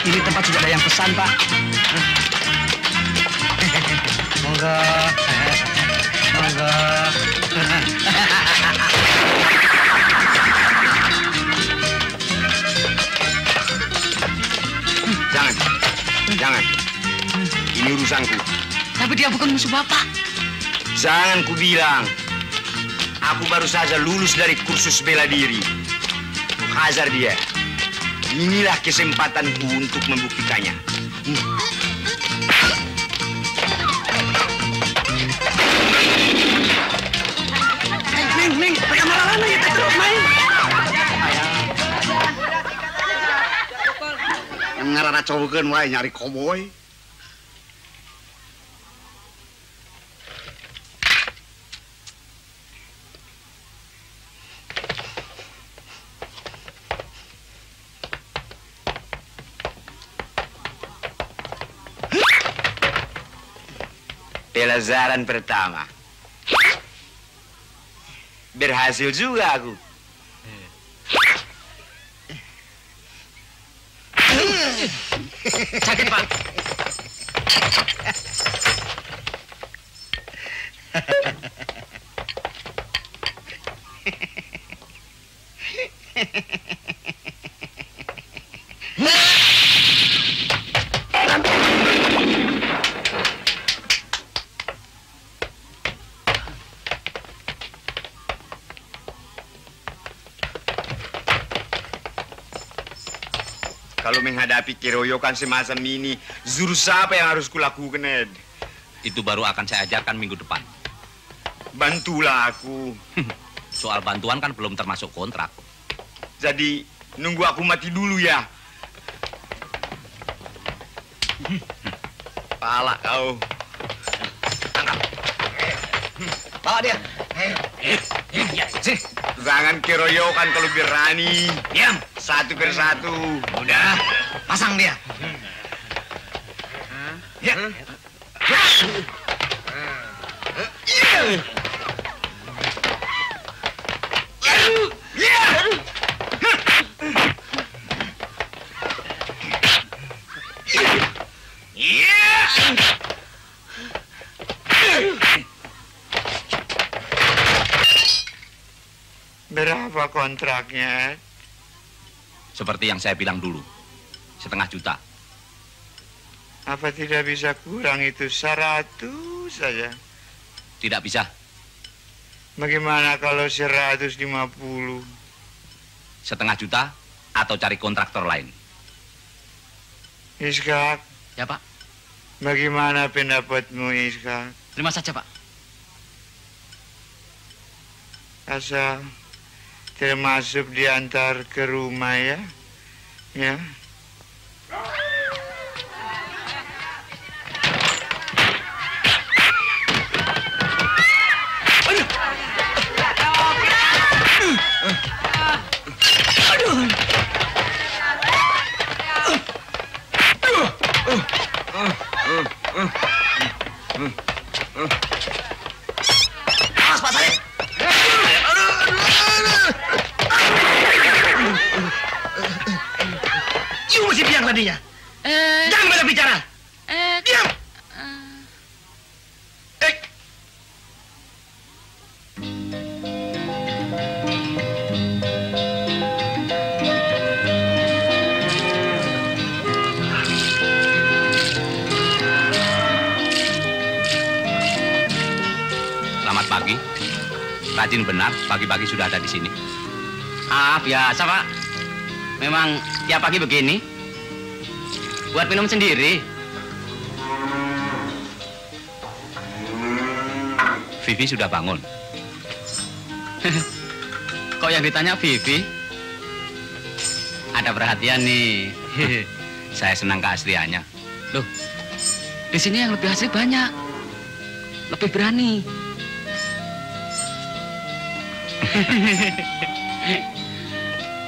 Ini tempat sudah ada yang pesan, Pak. Monggo. Monggo.
Jangan. Ini urusanku.
Tapi dia bukan musuh Bapak.
Jangan ku bilang. Aku baru saja lulus dari kursus bela diri. Ku hajar dia. Inilah kesempatanku untuk membuktikannya.
Ning, pakai malah kita terus main. Ngarana cowokeun wae nyari koboy.
Pelajaran pertama. Berhasil juga aku.
Sakit, Pak.
Kalau menghadapi keroyokan semacam ini, jurus apa yang harus kulakukan, Ed?
Itu baru akan saya ajarkan minggu depan.
Bantulah aku.
Soal bantuan kan belum termasuk kontrak.
Jadi, nunggu aku mati dulu ya. Pala kau. Tangkap.
Bawa dia.
Jangan keroyokan kalau berani.
Diam.
Satu persatu.
Udah, pasang dia. Ya.
Berapa kontraknya?
Seperti yang saya bilang dulu, 1,5 juta.
Apa tidak bisa kurang itu 100 saja?
Tidak bisa.
Bagaimana kalau 150?
1,5 juta atau cari kontraktor lain.
Iskak.
Ya, Pak.
Bagaimana pendapatmu, Iskak?
Terima saja, Pak.
Asal termasuk diantar ke rumah ya. Ya.
Awas, Pak Sarip. You mesti diam tadinya. Jangan banyak bicara. Diam.
Selamat pagi. Rajin benar, pagi-pagi sudah ada di sini.
Ah, biasa, Pak. Memang tiap pagi begini. Buat minum sendiri.
Vivi sudah bangun.
Kok yang ditanya Vivi? Ada perhatian nih.
Saya senang keasliannya.
Loh, di sini yang lebih asli banyak. Lebih berani.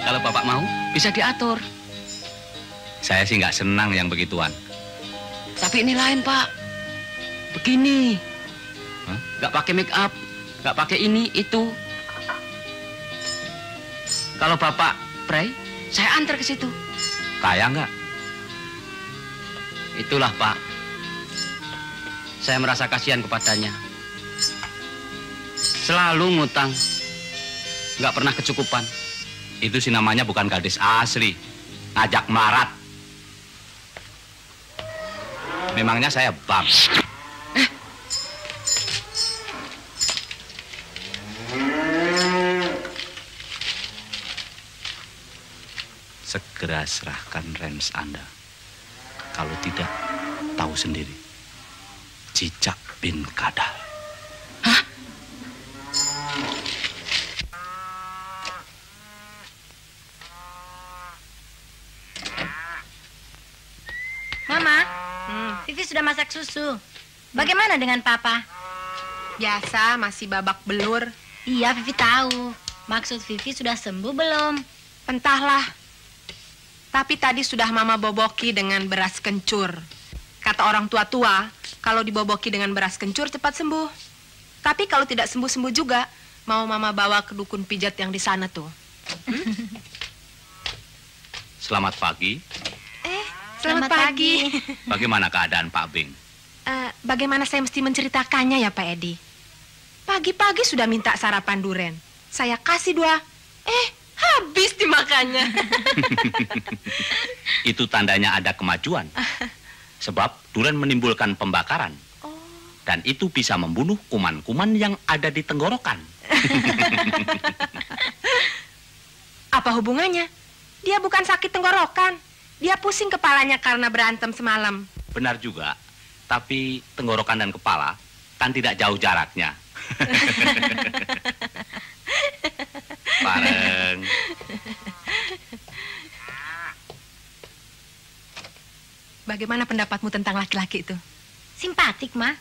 Kalau Bapak mau, bisa diatur.
Saya sih nggak senang yang begituan.
Tapi ini lain, Pak. Begini.
Hah?
Nggak pakai make up, nggak pakai ini, itu. Kalau Bapak pray, saya antar ke situ.
Kaya nggak?
Itulah, Pak. Saya merasa kasihan kepadanya. Selalu ngutang. Nggak pernah kecukupan.
Itu sih namanya bukan gadis asli. Ngajak marat. Memangnya saya bang. Segera serahkan rems Anda. Kalau tidak, tahu sendiri. Cicak bin Kadal.
Mama, Vivi sudah masak susu. Bagaimana dengan Papa?
Biasa, masih babak belur.
Iya, Vivi tahu. Maksud Vivi sudah sembuh belum?
Entahlah. Tapi tadi sudah Mama boboki dengan beras kencur. Kata orang tua-tua, kalau diboboki dengan beras kencur cepat sembuh. Tapi kalau tidak sembuh-sembuh juga, mau Mama bawa ke dukun pijat yang di sana tuh.
Selamat pagi.
Selamat pagi.
Bagaimana keadaan Pak Bing?
Bagaimana saya mesti menceritakannya ya Pak Edi? Pagi-pagi sudah minta sarapan duren. Saya kasih 2. Habis dimakannya.
Itu tandanya ada kemajuan. Sebab duren menimbulkan pembakaran. Dan itu bisa membunuh kuman-kuman yang ada di tenggorokan.
Apa hubungannya? Dia bukan sakit tenggorokan. Dia pusing kepalanya karena berantem semalam.
Benar juga. Tapi tenggorokan dan kepala kan tidak jauh jaraknya. Bareng.
Bagaimana pendapatmu tentang laki-laki itu?
Simpatik, Ma.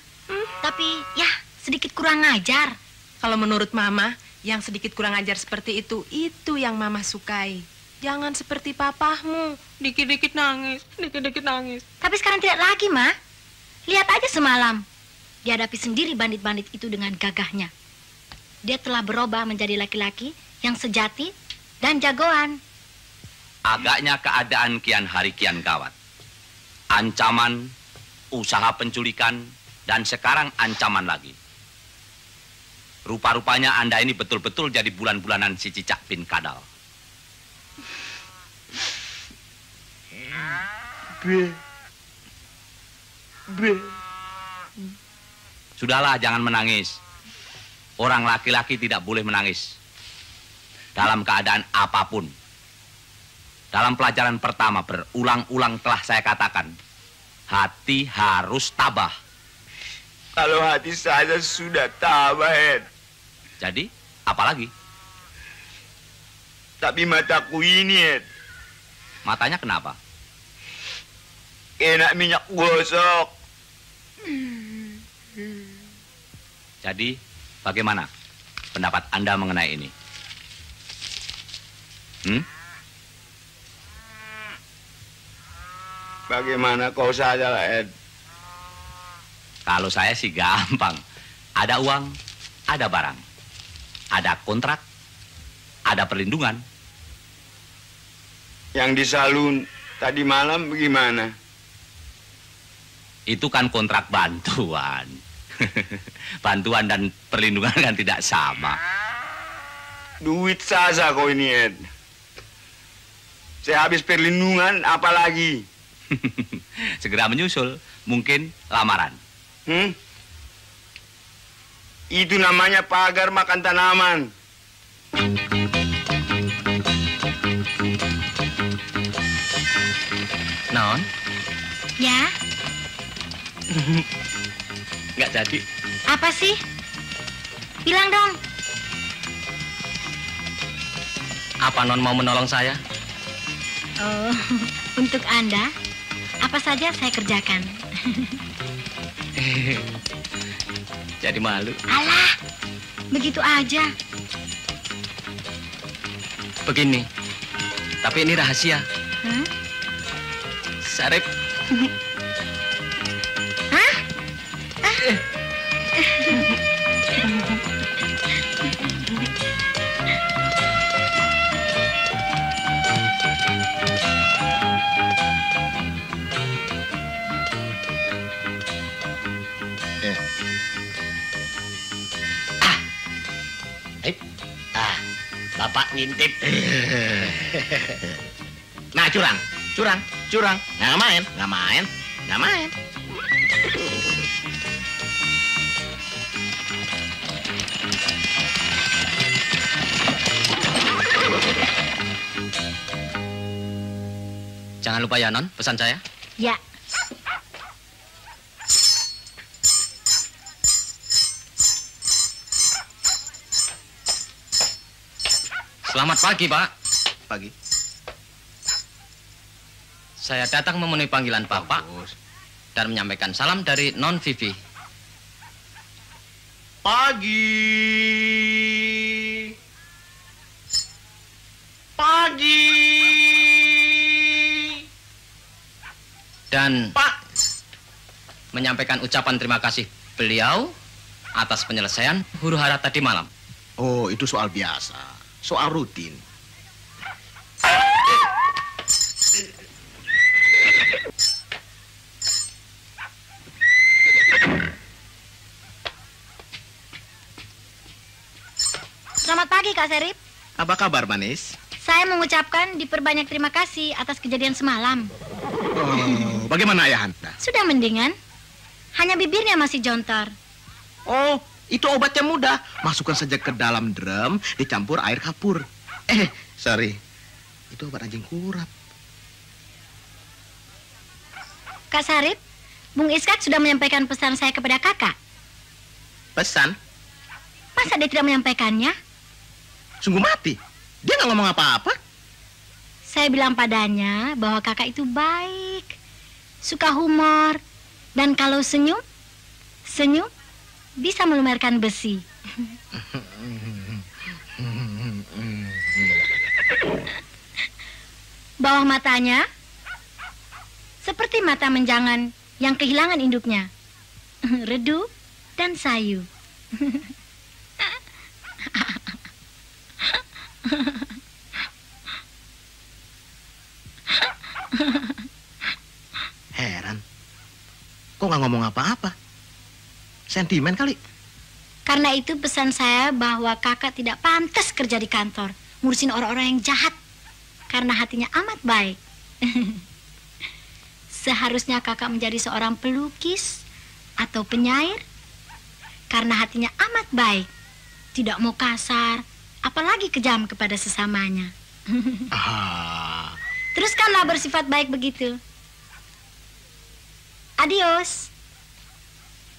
Tapi ya sedikit kurang ajar.
Kalau menurut Mama, yang sedikit kurang ajar seperti itu yang Mama sukai. Jangan seperti papahmu, dikit-dikit nangis, dikit-dikit nangis.
Tapi sekarang tidak lagi, Ma. Lihat aja semalam. Dihadapi sendiri bandit-bandit itu dengan gagahnya. Dia telah berubah menjadi laki-laki yang sejati dan jagoan.
Agaknya keadaan kian hari kian gawat. Ancaman, usaha penculikan, dan sekarang ancaman lagi. Rupa-rupanya Anda ini betul-betul jadi bulan-bulanan si Cicak bin Kadal. Sudahlah, jangan menangis. Orang laki-laki tidak boleh menangis. Dalam keadaan apapun. Dalam pelajaran pertama berulang-ulang telah saya katakan, hati harus tabah.
Kalau hati saya sudah tabah, Ed.
Jadi, apalagi?
Tapi mataku ini, Ed.
Matanya kenapa?
Enak minyak gosok.
Jadi, bagaimana pendapat Anda mengenai ini?
Bagaimana kau saja lah, Ed?
Kalau saya sih gampang. Ada uang, ada barang. Ada kontrak, ada perlindungan.
Yang di salon tadi malam bagaimana?
Itu kan kontrak bantuan. Bantuan dan perlindungan kan tidak sama.
Duit saja kau ini, Ed. Saya habis perlindungan, apalagi?
Segera menyusul, mungkin lamaran.
Itu namanya pagar makan tanaman.
Non?
Ya?
Nggak jadi.
Apa sih? Bilang dong.
Apa Non mau menolong saya?
Oh, untuk Anda, apa saja saya kerjakan.
Jadi malu.
Alah, begitu aja.
Begini, tapi ini rahasia. Sarip.
Hah?
Bapak ngintip. Nah, curang. Nggak main.
Jangan lupa ya, Non, pesan saya.
Ya.
Selamat pagi, Pak.
Pagi.
Saya datang memenuhi panggilan Bapak dan menyampaikan salam dari Non Vivi.
Pagi.
Dan
Pak.
menyampaikan ucapan terima kasih beliau atas penyelesaian huru-hara tadi malam.
Oh, itu soal biasa. Soal rutin.
Selamat pagi, Kak Serip.
Apa kabar, Manis?
Saya mengucapkan diperbanyak terima kasih atas kejadian semalam.
Oh, bagaimana Ayahanda?
Sudah mendingan. Hanya bibirnya masih jontor.
Oh, itu obat yang mudah. Masukkan saja ke dalam drum, dicampur air kapur. Sorry. Itu obat anjing kurap.
Kak Sarip, Bung Iskak sudah menyampaikan pesan saya kepada kakak.
Pesan?
Masa dia tidak menyampaikannya?
Sungguh mati. Dia nggak ngomong apa-apa.
Saya bilang padanya bahwa kakak itu baik, suka humor, dan kalau senyum bisa melumerkan besi. Bawah matanya seperti mata menjangan yang kehilangan induknya, redup dan sayu.
Heran, kok nggak ngomong apa-apa? Sentimen kali.
Karena itu pesan saya bahwa kakak tidak pantas kerja di kantor, ngurusin orang-orang yang jahat, karena hatinya amat baik. Seharusnya kakak menjadi seorang pelukis atau penyair, karena hatinya amat baik, tidak mau kasar, apalagi kejam kepada sesamanya. Teruskanlah bersifat baik begitu. Adios.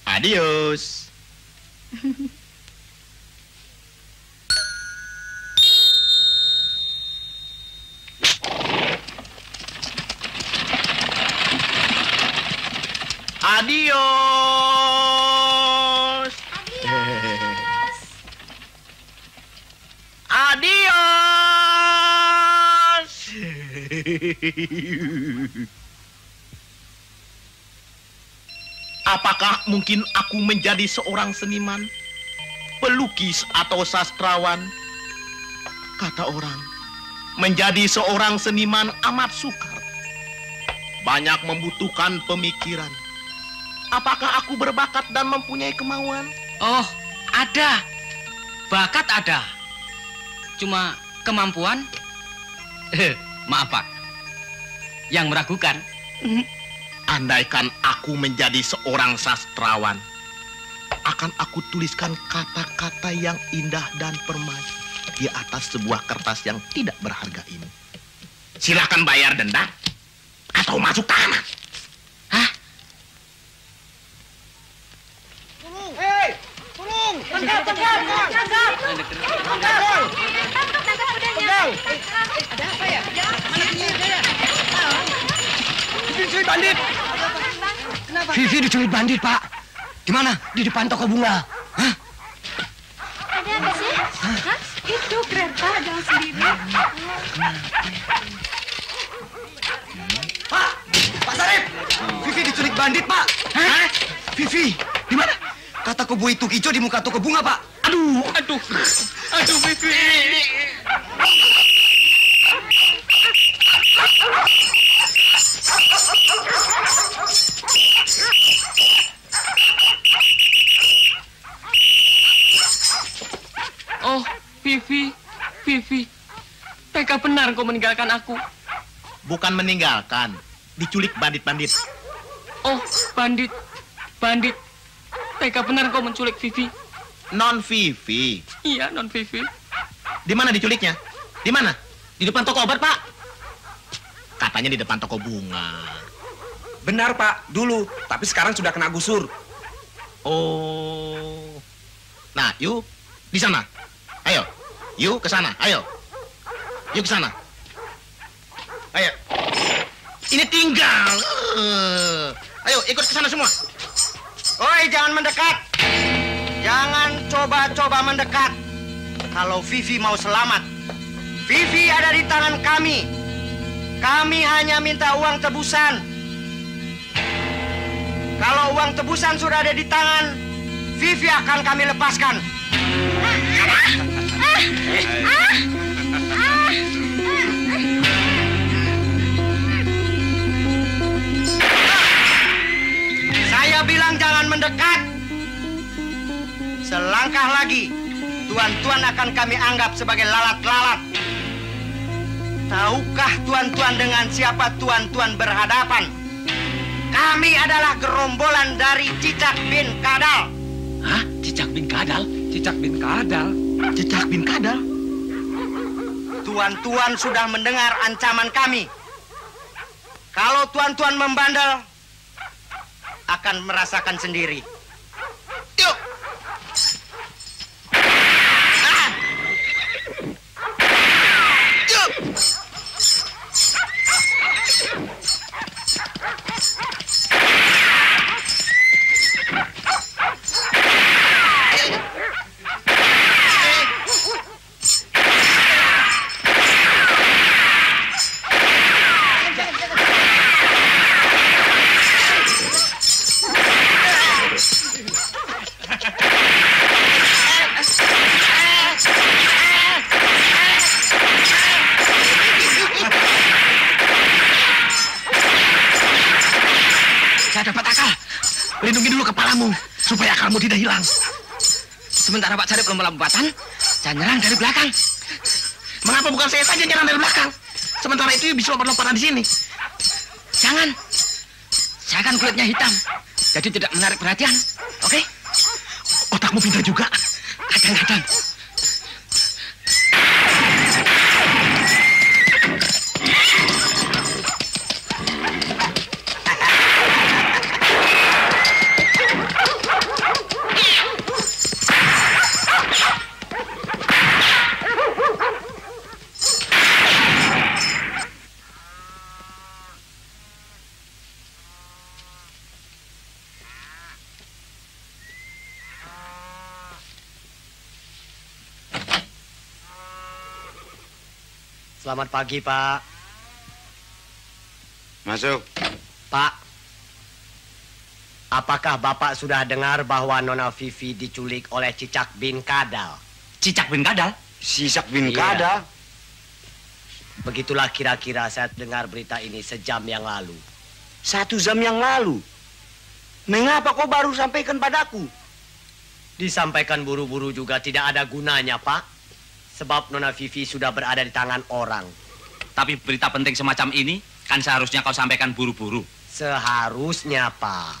Adios. Adios. Adios. Apakah mungkin aku menjadi seorang seniman, pelukis atau sastrawan? Kata orang, menjadi seorang seniman amat sukar. Banyak membutuhkan pemikiran. Apakah aku berbakat dan mempunyai kemauan?
Oh, ada. Bakat ada. Cuma kemampuan? Maaf, Pak. Yang meragukan.
Andaikan aku menjadi seorang sastrawan, akan aku tuliskan kata-kata yang indah dan permai di atas sebuah kertas yang tidak berharga ini. Silakan bayar denda atau masuk tahanan. Hah?
Tolong!
Tangkap kudanya.
Ada apa ya? Mana dia? Diculik bandit. Kenapa?
Vivi diculik bandit, Pak. Di mana? Di depan toko bunga. Hah?
Ada apa sih? Hah? Itu kereta jalan sendiri.
Pak! Pak Sarip! Vivi diculik bandit, Pak. Hah? Vivi, di mana? Kata kubu itu hijau di muka toko bunga, Pak.
Aduh, Vivi. Oh, Vivi. Tega benar kau meninggalkan aku.
Bukan meninggalkan, diculik bandit-bandit.
Oh, bandit. Tega benar kau menculik Vivi.
Non Vivi.
Iya, non Vivi.
Di mana diculiknya? Di mana?
Di depan toko obat, Pak.
Katanya di depan toko bunga.
Benar, Pak. Dulu. Tapi sekarang sudah kena gusur.
Oh. Nah, yuk di sana. Ayo. Yuk ke sana. Ayo. Yuk ke sana. Ayo. Ini tinggal. Ayo, ikut ke sana semua.
Oi, jangan mendekat. Jangan coba-coba mendekat. Kalau Vivi mau selamat, Vivi ada di tangan kami. Kami hanya minta uang tebusan. Kalau uang
Uang tebusan sudah ada di tangan. Vivi akan kami lepaskan. Saya bilang jangan mendekat. Selangkah lagi, tuan-tuan akan kami anggap sebagai lalat-lalat. Tahukah tuan-tuan dengan siapa tuan-tuan berhadapan? Kami adalah gerombolan dari Cicak bin Kadal.
Hah? Cicak bin Kadal?
Cicak bin Kadal.
Cicak bin Kadal?
Tuan-tuan sudah mendengar ancaman kami. Kalau tuan-tuan membandel, akan merasakan sendiri. Yuk! Yuk!
Saya dapat akal. Lindungi dulu kepalamu, supaya akalmu tidak hilang.
Sementara Pak Sarip lompat-lompatan, saya nyerang dari belakang.
Mengapa bukan saya saja nyerang dari belakang? Sementara itu bisa lompat-lompatan di sini.
Jangan. Saya kan kulitnya hitam, jadi tidak menarik perhatian. Oke?
Otakmu pintar juga.
Kadang-kadang.
Selamat pagi, Pak.
Masuk.
Pak, apakah Bapak sudah dengar bahwa Nona Vivi diculik oleh Cicak bin Kadal?
Cicak bin Kadal?
Cicak bin
Iya.
Kadal?
Begitulah kira-kira saya dengar berita ini sejam yang lalu.
1 jam yang lalu. Mengapa kau baru sampaikan padaku?
Disampaikan buru-buru juga tidak ada gunanya, Pak. Sebab Nona Vivi sudah berada di tangan orang.
Tapi berita penting semacam ini kan seharusnya kau sampaikan buru-buru.
Seharusnya, Pak.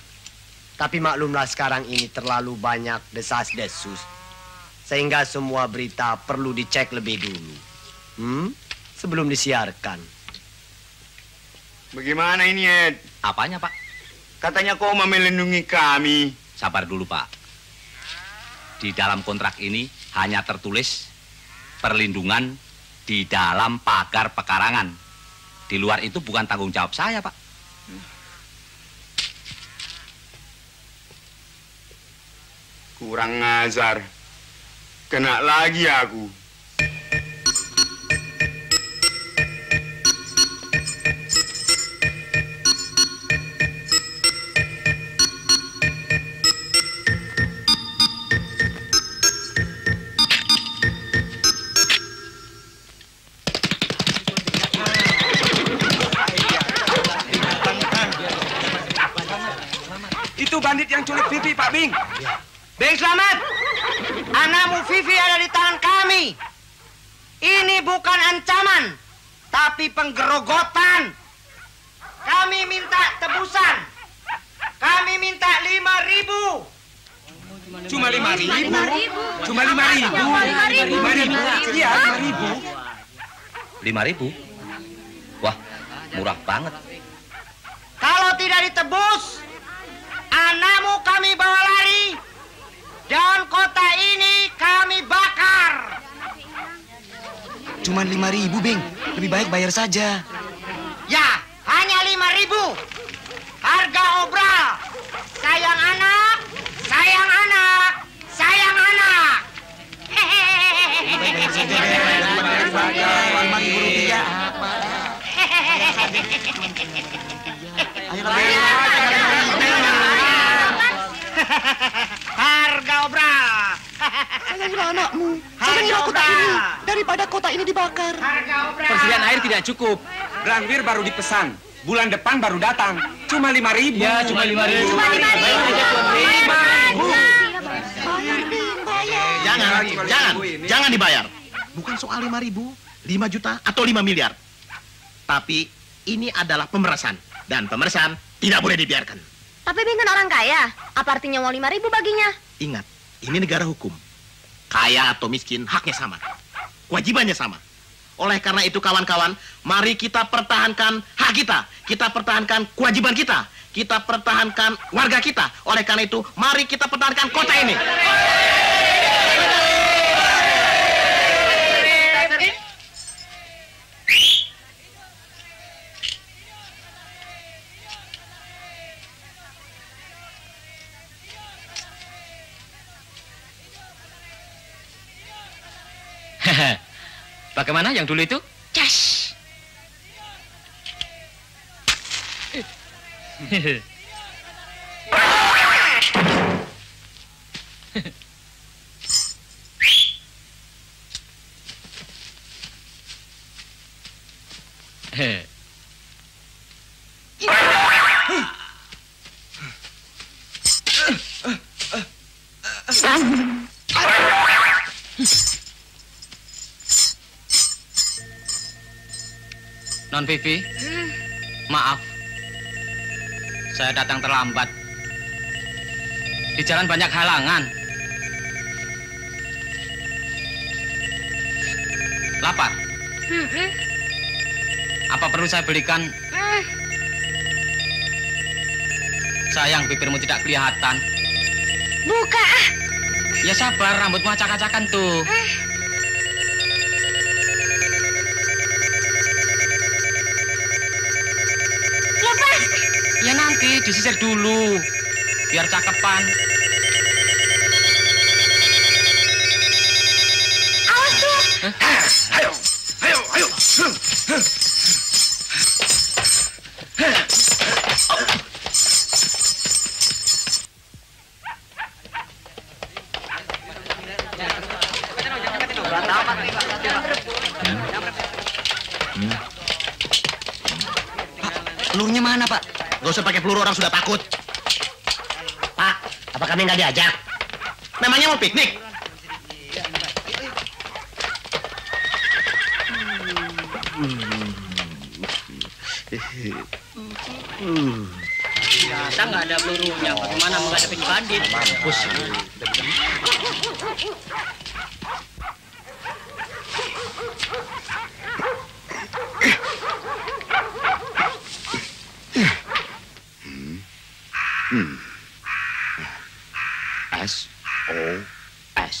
Tapi maklumlah sekarang ini terlalu banyak desas-desus. Sehingga semua berita perlu dicek lebih dulu. Sebelum disiarkan.
Bagaimana ini, Ed?
Apanya, Pak?
Katanya kau mau melindungi kami.
Sabar dulu, Pak. Di dalam kontrak ini hanya tertulis perlindungan di dalam pagar pekarangan. Di luar itu bukan tanggung jawab saya, Pak.
Kurang ngajar. Kena lagi aku.
Itu bandit yang culik Vivi, Pak Bing.
Bing Slamet, anakmu Vivi ada di tangan kami. Ini bukan ancaman, tapi penggerogotan. Kami minta tebusan. Kami minta 5.000.
Cuma 5.000. Cuma 5.000. 5.000. Iya, 5.000.
5.000? Wah, murah banget.
Kalau tidak ditebus, anakmu kami bawa lari. Dan kota ini kami bakar. Cuman 5.000, Bing. Lebih baik bayar saja. Ya, hanya 5.000. Harga obral. Sayang anak, sayang anak, sayang anak.
Saya adalah anakmu. Saya ingin kota ini daripada kota ini dibakar.
Persediaan air tidak cukup.
Ranwir baru dipesan. Bulan depan baru datang. Cuma 5.000.
Ya, cuma 5.000.
Cuma 5.000.
Jangan dibayar. Bukan soal 5.000, 5 juta atau 5 miliar. Tapi ini adalah pemerasan. Dan pemerasan tidak boleh dibiarkan.
Tapi Bing kan orang kaya. Apa artinya uang 5.000 baginya?
Ingat, ini negara hukum. Kaya atau miskin, haknya sama. Kewajibannya sama. Oleh karena itu kawan-kawan, mari kita pertahankan hak kita. Kita pertahankan kewajiban kita. Kita pertahankan warga kita. Oleh karena itu, mari kita pertahankan kota ini.
Bagaimana yang dulu itu?
Cas.
Non Vivi, maaf. Saya datang terlambat. Di jalan banyak halangan. Lapar? Apa perlu saya belikan? Sayang, bibirmu tidak kelihatan.
Buka.
Ya sabar, rambutmu acak-acakan tuh.
Lepas.
Ya nanti disisir dulu, biar cakepan.
Awas tuh.
Ayo.
Pelurunya mana, Pak?
Gak usah pakai peluru, orang sudah takut.
Pak, apa kami nggak diajak?
Memangnya mau piknik?
Kita nggak ada pelurunya. Bagaimana menghadapi bandit?
Mampus.
S-O-S.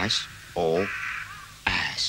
S-O-S.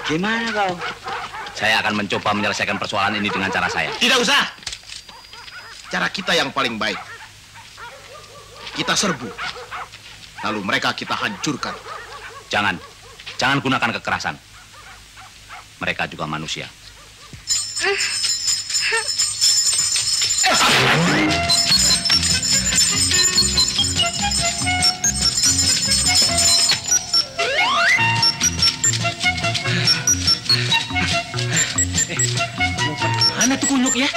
Gimana kau?
Saya akan mencoba menyelesaikan persoalan ini dengan cara saya.
Tidak usah. Cara kita yang paling baik. Kita serbu. Lalu mereka kita hancurkan.
Jangan gunakan kekerasan. Mereka juga manusia.
Mana tuh kunyuk ya?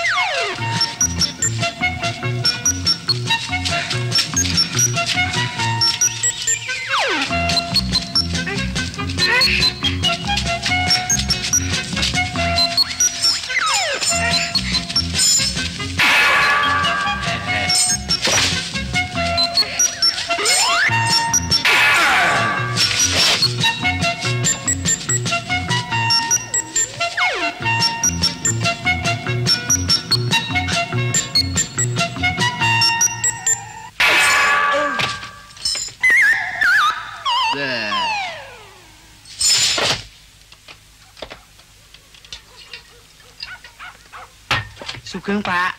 Sugeng, Pak.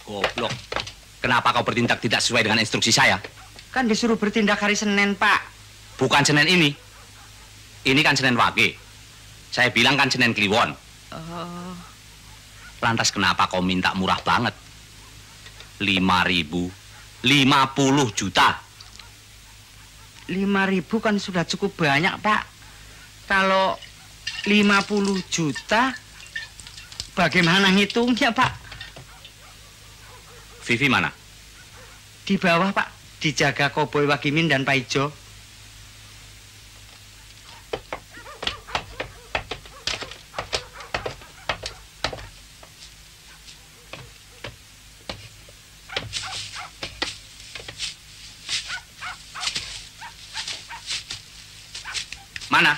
Goblok. Kenapa kau bertindak tidak sesuai dengan instruksi saya?
Kan disuruh bertindak hari Senin, Pak.
Bukan Senin ini. Ini kan Senin Wage. Saya bilang kan Senin Kliwon.
Oh.
Lantas kenapa kau minta murah banget? 5.000, 50 juta.
5.000 kan sudah cukup banyak, Pak. Kalau 50 juta, bagaimana ngitungnya, Pak?
Vivi mana?
Di bawah, Pak. Dijaga Koboi Wagimin dan Pak Ijo.
Mana?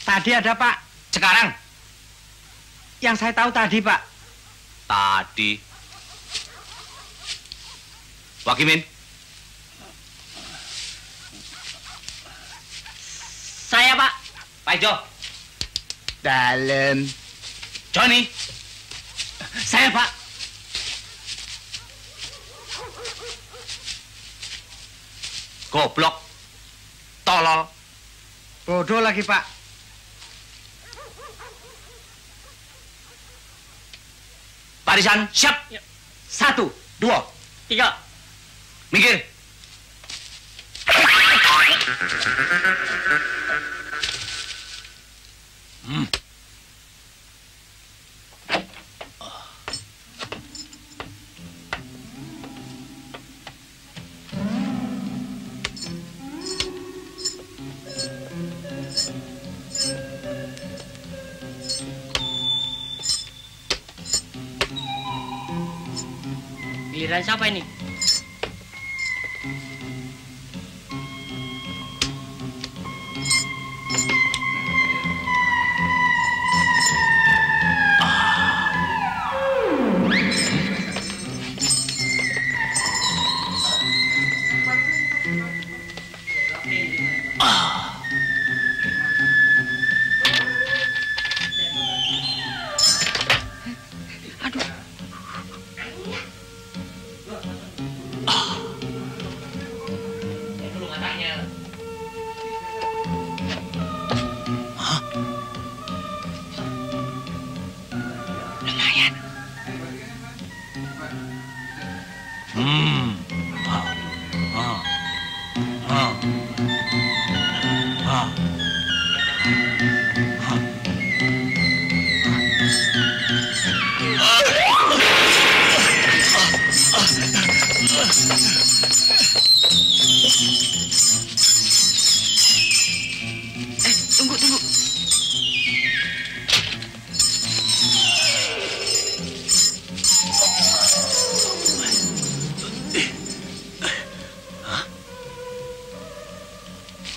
Tadi ada, Pak.
Sekarang?
Yang saya tahu tadi, Pak.
Tadi. Wagimin.
Saya, Pak.
Pak Ijo.
Dalam.
Johnny.
Saya, Pak.
Goblok. Tolol.
Bodoh lagi, Pak.
Barisan, siap.
1,
2,
3.
Minggir.
Giliran siapa ini? Tunggu.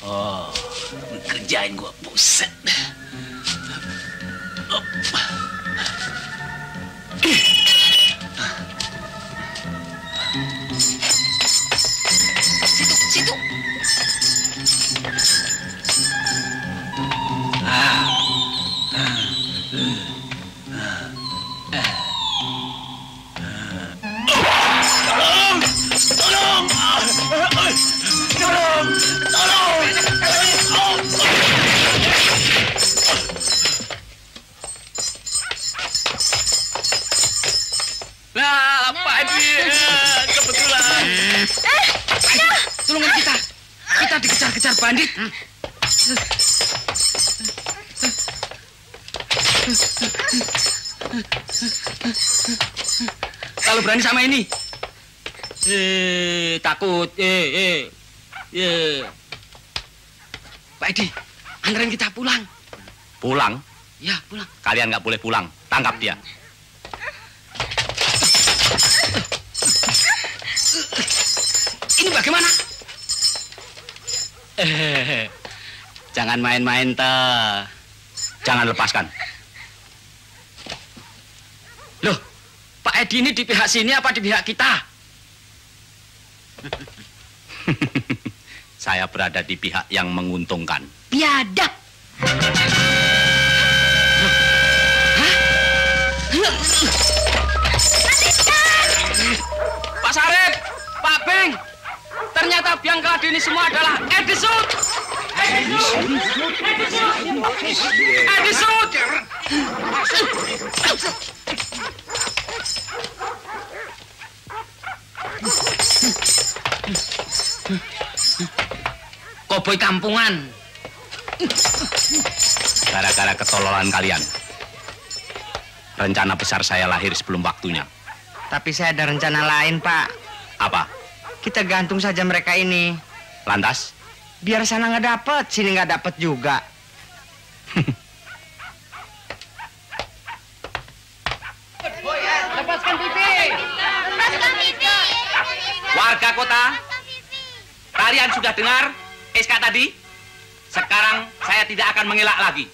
Oh, kerjain gua buset.
Nah, Pak Edi, kebetulan. Tolongin kita. Kita dikejar-kejar bandit. Kalau berani sama ini. Takut. Pak Edi, anterin kita pulang.
Pulang?
Ya, pulang.
Kalian nggak boleh pulang. Tangkap dia.
Ini bagaimana? Jangan main-main, toh.
Jangan lepaskan.
Loh, Pak Edi ini di pihak sini apa di pihak kita?
Saya berada di pihak yang menguntungkan.
Biadab.
Pak Sarip, Pak Beng, ternyata biang keladi ini semua adalah Edisut. Edisut. Koboi kampungan.
Gara-gara ketololan kalian. Rencana besar saya lahir sebelum waktunya.
Tapi saya ada rencana lain, Pak.
Apa?
Kita gantung saja mereka ini.
Lantas?
Biar sana nggak dapet, sini nggak dapet juga.
Lepaskan TV.
Warga kota, kalian sudah dengar SK tadi? Sekarang saya tidak akan mengelak lagi.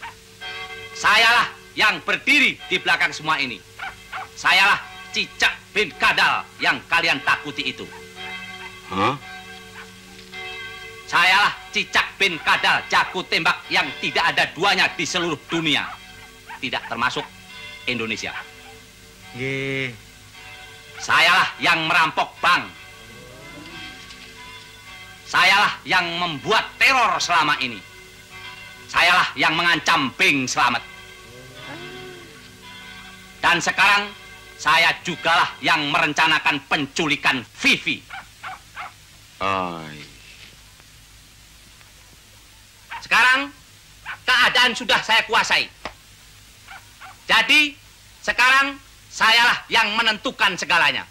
Sayalah yang berdiri di belakang semua ini. Sayalah Cicak bin Kadal yang kalian takuti itu.
Hah?
Sayalah Cicak bin Kadal, jago tembak yang tidak ada duanya di seluruh dunia. Tidak termasuk Indonesia. Sayalah yang merampok bank. Sayalah yang membuat teror selama ini. Sayalah yang mengancam Bing Slamet. Dan sekarang saya jugalah yang merencanakan penculikan Vivi. Sekarang keadaan sudah saya kuasai. Jadi sekarang sayalah yang menentukan segalanya.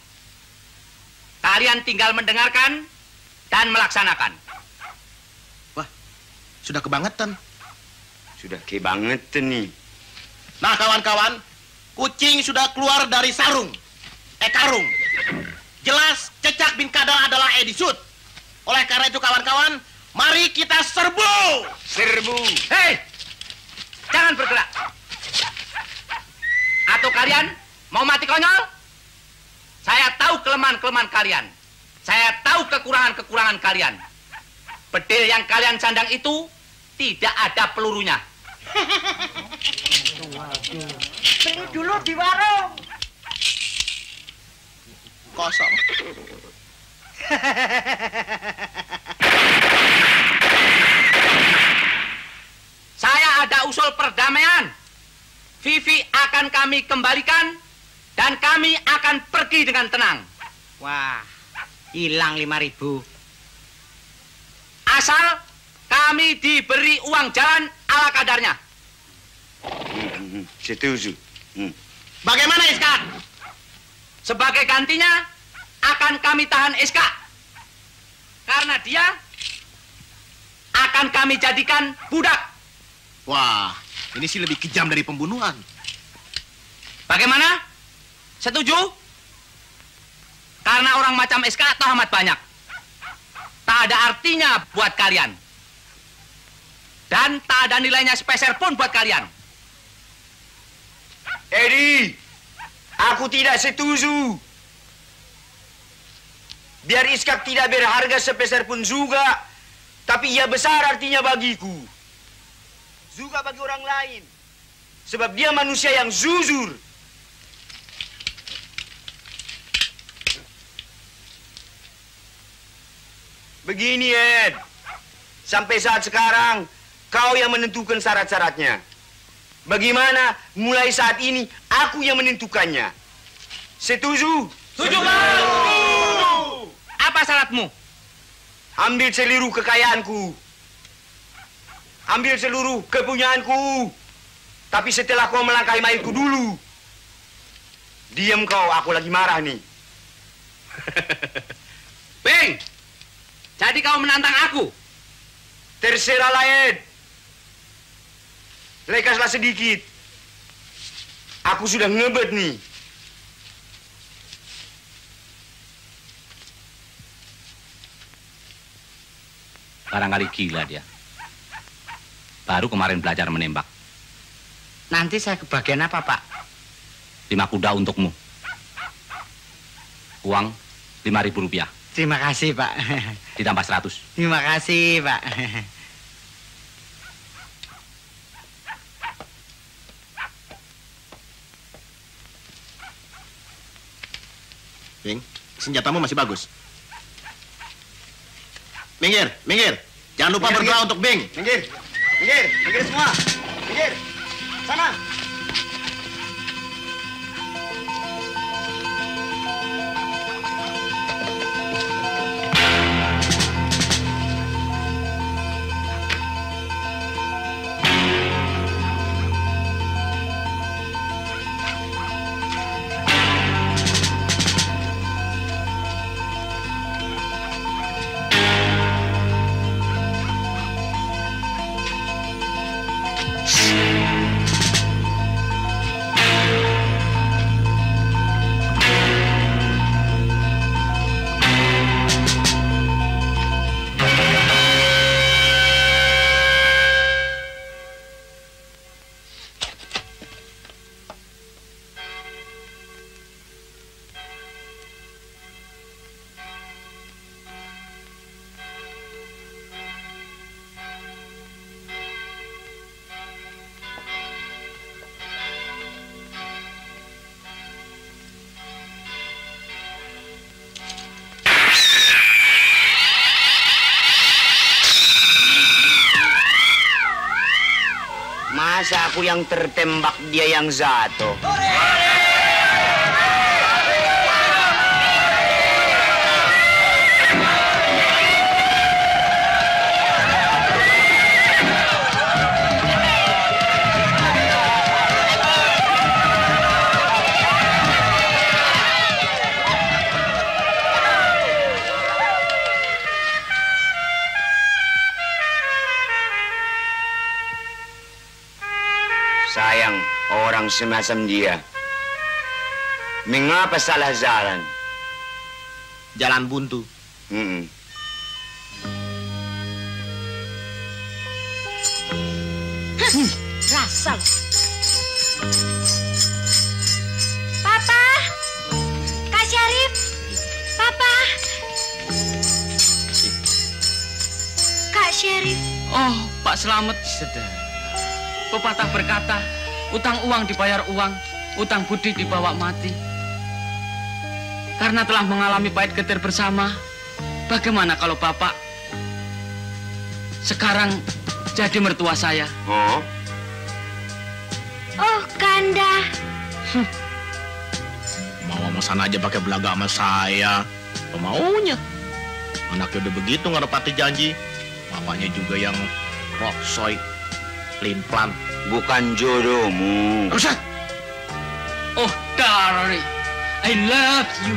Kalian tinggal mendengarkan dan melaksanakan.
Wah, sudah kebangetan.
Sudah kebangetan nih.
Nah, kawan-kawan, kucing sudah keluar dari sarung. Karung. Jelas Cicak bin Kadal adalah Edisut. Oleh karena itu, kawan-kawan, mari kita serbu.
Serbu.
Hei, jangan bergerak. Atau kalian mau mati konyol? Saya tahu kelemahan-kelemahan kalian. Saya tahu kekurangan-kekurangan kalian. Bedil yang kalian sandang itu tidak ada pelurunya.
Beli dulu di warung.
Kosong.
Saya ada usul perdamaian. Vivi akan kami kembalikan dan kami akan pergi dengan tenang.
Wah, hilang 5.000.
Asal kami diberi uang jalan ala kadarnya.
Setuju.
Bagaimana SK? Sebagai gantinya akan kami tahan SK. Karena dia akan kami jadikan budak.
Wah, ini sih lebih kejam dari pembunuhan.
Bagaimana? Setuju? Karena orang macam SK atau amat banyak. Tak ada artinya buat kalian. Dan tak ada nilainya sepeser pun buat kalian.
Edi, aku tidak setuju. Biar Iskak tidak berharga sepeser pun juga, tapi ia besar artinya bagiku. Juga bagi orang lain. Sebab dia manusia yang jujur. Begini, Ed. Sampai saat sekarang, kau yang menentukan syarat-syaratnya. Bagaimana mulai saat ini, aku yang menentukannya. Setuju?
Setuju. Apa syaratmu?
Ambil seluruh kekayaanku. Ambil seluruh kepunyaanku. Tapi setelah kau melangkahi mailku dulu. Diam kau, aku lagi marah nih.
Beng, jadi kau menantang aku?
Terserahlah, Ed. Lekaslah sedikit. Aku sudah ngebet nih.
Barangkali gila dia. Baru kemarin belajar menembak.
Nanti saya kebagian apa, Pak?
5 kuda untukmu. Uang 5.000 rupiah.
Terima kasih, Pak.
Ditambah 100.
Terima kasih, Pak.
Bing, senjatamu masih bagus. Minggir, minggir. Jangan lupa berdoa untuk Bing.
Minggir, minggir, minggir semua. Minggir, sana. Masa aku yang tertembak, dia yang jatuh? Sayang, orang semacam dia. Mengapa salah jalan?
Jalan buntu.
Rasal. Papa, Kak Syarif, Papa, Kak Syarif.
Oh, Pak Slamet. Pepatah berkata, utang uang dibayar uang, utang budi dibawa mati. Karena telah mengalami pahit getir bersama, bagaimana kalau Bapak sekarang jadi mertua saya?
Oh, Kanda.
Mau sama sana aja pakai belaga sama saya. Apa maunya? Anaknya udah begitu nggak nepati janji. Bapaknya juga yang roksoy, pelin-pelan.
Bukan jodohmu.
Rusat!
Oh, darling, I love you.